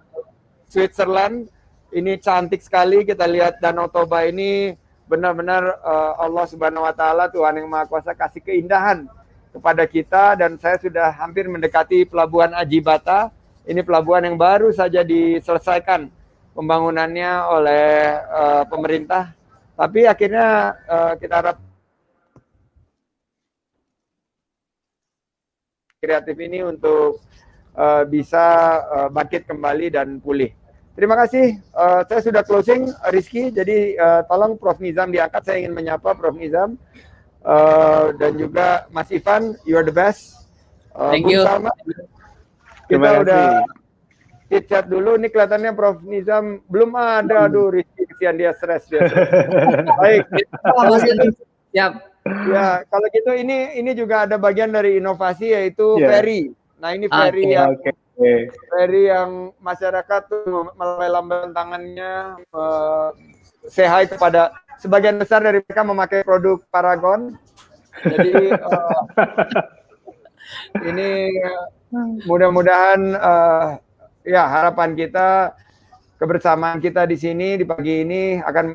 Switzerland. Ini cantik sekali, kita lihat Danau Toba ini benar-benar Allah Subhanahu wa taala, Tuhan yang Maha Kuasa kasih keindahan kepada kita, dan saya sudah hampir mendekati pelabuhan Ajibata. Ini pelabuhan yang baru saja diselesaikan pembangunannya oleh pemerintah. Tapi akhirnya kita harap kreatif ini untuk bisa bangkit kembali dan pulih. Terima kasih. Saya sudah closing, Rizky. Jadi tolong Prof Nizam diangkat. Saya ingin menyapa Prof Nizam dan juga Mas Ivan. You are the best. Thank you. Salma, kita udah chat dulu. Ini kelihatannya Prof Nizam belum ada. Aduh, Rizky kesian, dia stres. Baik. Siap. Ya, kalau gitu ini juga ada bagian dari inovasi, yaitu ferry. Nah, ini ferry ferry yang masyarakat tuh melambaikan tangannya, say hi kepada sebagian besar dari mereka memakai produk Paragon. Jadi ini mudah-mudahan ya harapan kita, kebersamaan kita di sini di pagi ini akan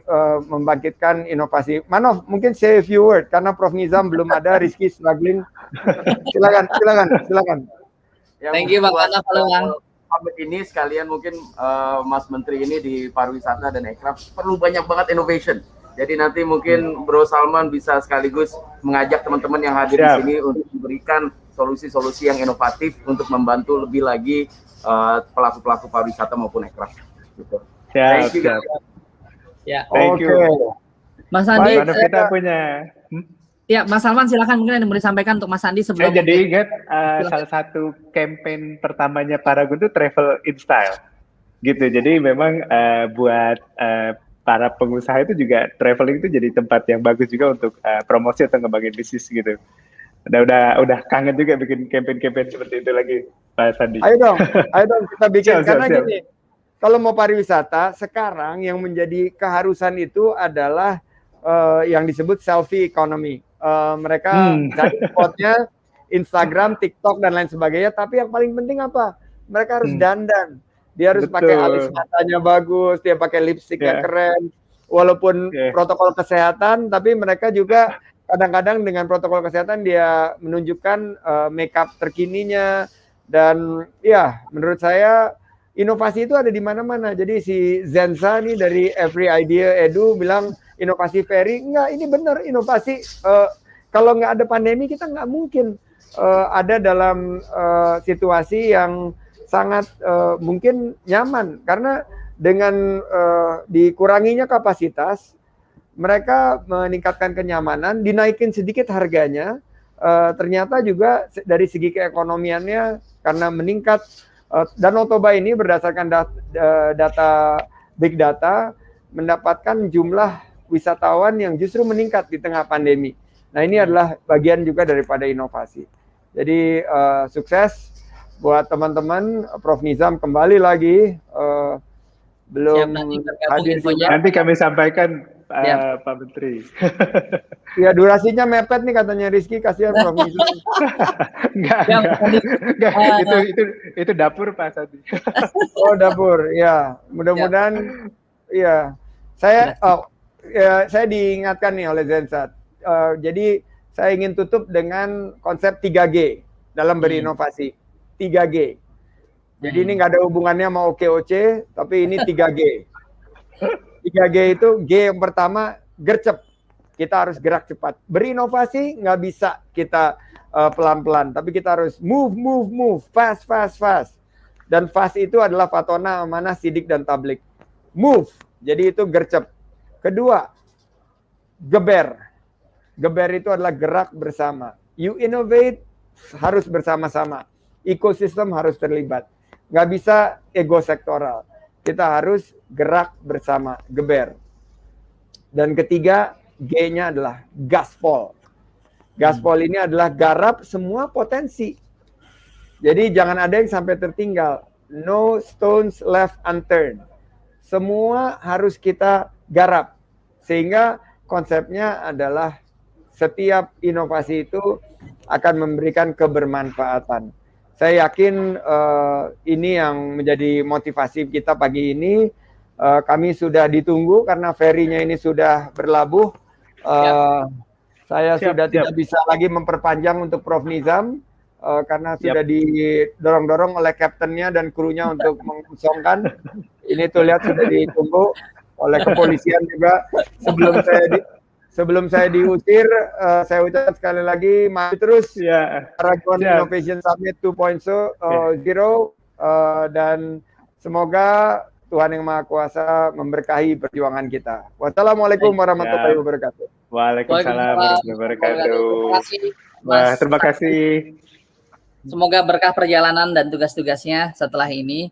membangkitkan inovasi. Manov, mungkin say a few word karena Prof Nizam belum ada, Rizky struggling. Silakan. Ya, thank you Bang Manov. Halo Bang. Ini sekalian mungkin Mas Menteri ini di pariwisata dan ekraf perlu banyak banget innovation. Jadi nanti mungkin Bro Salman bisa sekaligus mengajak teman-teman yang hadir di sini untuk memberikan solusi-solusi yang inovatif untuk membantu lebih lagi pelaku-pelaku pariwisata maupun ekraf. Gitu. Thank you. Ya. Thank you. Mas Andi, kita punya. Ya, Mas Salman silakan, mungkin ada yang mau disampaikan untuk Mas Andi sebelum. Saya jadi ingat salah satu campaign pertamanya Paragon itu travel in style, gitu. Jadi memang buat para pengusaha itu juga traveling itu jadi tempat yang bagus juga untuk promosi atau ngembangin bisnis gitu. Udah kangen juga bikin campaign-campaign seperti itu lagi, Pak Sandi. Ayo dong kita bikin. Siap. Karena gini, kalau mau pariwisata sekarang yang menjadi keharusan itu adalah yang disebut selfie economy. Mereka cari spotnya Instagram, TikTok dan lain sebagainya. Tapi yang paling penting apa? Mereka harus dandan. Dia harus pakai alis matanya bagus, dia pakai lipstiknya keren. Walaupun protokol kesehatan, tapi mereka juga kadang-kadang dengan protokol kesehatan dia menunjukkan makeup terkininya. Dan ya, menurut saya inovasi itu ada di mana-mana. Jadi si Zenza nih dari Every Idea Edu bilang inovasi ferry. Enggak, ini benar inovasi. Kalau nggak ada pandemi kita nggak mungkin ada dalam situasi yang sangat mungkin nyaman, karena dengan dikuranginya kapasitas, mereka meningkatkan kenyamanan, dinaikin sedikit harganya, ternyata juga dari segi keekonomiannya karena meningkat. Danau Toba ini berdasarkan data big data mendapatkan jumlah wisatawan yang justru meningkat di tengah pandemi. Nah, ini adalah bagian juga daripada inovasi. Jadi sukses buat teman-teman. Prof Nizam kembali lagi, belum hadir juga. Nanti kami sampaikan Pak Menteri. Ya, durasinya mepet nih katanya Rizky, kasihan Prof Nizam. Enggak, itu dapur Pak Sandi. Oh, dapur, ya. Mudah-mudahan, ya. Saya diingatkan nih oleh Zensat. Jadi saya ingin tutup dengan konsep 3G dalam berinovasi. 3G. Jadi ini nggak ada hubungannya sama OKOC, tapi ini 3G. 3G itu G yang pertama, gercep. Kita harus gerak cepat. Berinovasi nggak bisa kita pelan-pelan, tapi kita harus move, fast. Dan fast itu adalah fatona, amanah, sidik, dan tablik. Move, jadi itu gercep. Kedua, geber. Geber itu adalah gerak bersama. You innovate harus bersama-sama. Ekosistem harus terlibat. Nggak bisa ego sektoral. Kita harus gerak bersama, geber. Dan ketiga, G-nya adalah gaspol. Gaspol ini adalah garap semua potensi. Jadi jangan ada yang sampai tertinggal. No stones left unturned. Semua harus kita garap. Sehingga konsepnya adalah setiap inovasi itu akan memberikan kebermanfaatan. Saya yakin ini yang menjadi motivasi kita pagi ini. Kami sudah ditunggu karena ferinya ini sudah berlabuh. Saya sudah tidak bisa lagi memperpanjang untuk Prof Nizam karena sudah didorong-dorong oleh kaptennya dan krunya untuk mengosongkan. Ini tuh lihat sudah ditunggu oleh kepolisian juga. Sebelum saya diusir, saya ucapkan sekali lagi maju terus Paragon Innovation Summit 2.0 dan semoga Tuhan Yang Maha Kuasa memberkahi perjuangan kita. Wassalamualaikum warahmatullahi wabarakatuh. Waalaikumsalam warahmatullahi wabarakatuh. Wah, terima kasih. Semoga berkah perjalanan dan tugas-tugasnya setelah ini.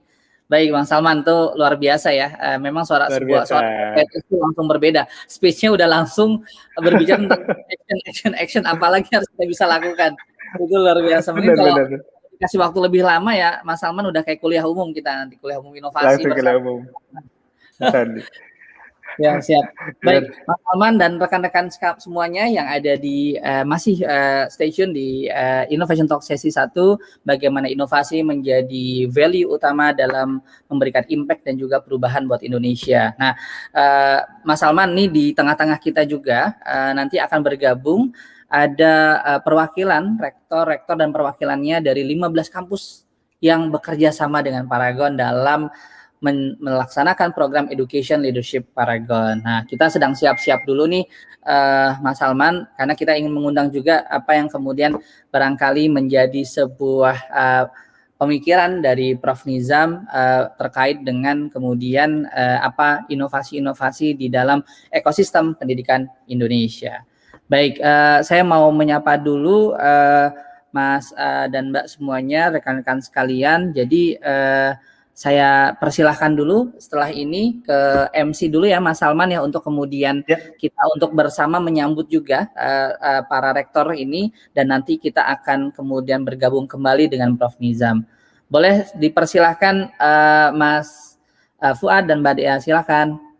Baik, Bang Salman, tuh luar biasa ya. Memang suara itu langsung berbeda. Speech-nya udah langsung berbicara tentang action, apalagi harus kita bisa lakukan. Itu luar biasa. Mungkin kalau kasih waktu lebih lama ya, Mas Salman udah kayak kuliah umum kita nanti, kuliah umum inovasi. Langsung kuliah umum. Ya, siap. Baik, Mas Salman dan rekan-rekan semuanya yang ada di masih stay tune di Innovation Talk sesi 1, bagaimana inovasi menjadi value utama dalam memberikan impact dan juga perubahan buat Indonesia. Nah, Mas Salman nih di tengah-tengah kita juga nanti akan bergabung ada perwakilan rektor dan perwakilannya dari 15 kampus yang bekerja sama dengan Paragon dalam melaksanakan program Education Leadership Paragon. Nah, kita sedang siap-siap dulu nih, Mas Salman, karena kita ingin mengundang juga apa yang kemudian barangkali menjadi sebuah pemikiran dari Prof Nizam terkait dengan kemudian apa inovasi-inovasi di dalam ekosistem pendidikan Indonesia. Baik, saya mau menyapa dulu Mas dan Mbak semuanya, rekan-rekan sekalian. Jadi saya persilahkan dulu setelah ini ke MC dulu ya Mas Salman ya, untuk kemudian kita untuk bersama menyambut juga para rektor ini, dan nanti kita akan kemudian bergabung kembali dengan Prof. Nizam. Boleh dipersilahkan Mas Fuad dan Mbak Dea, silakan.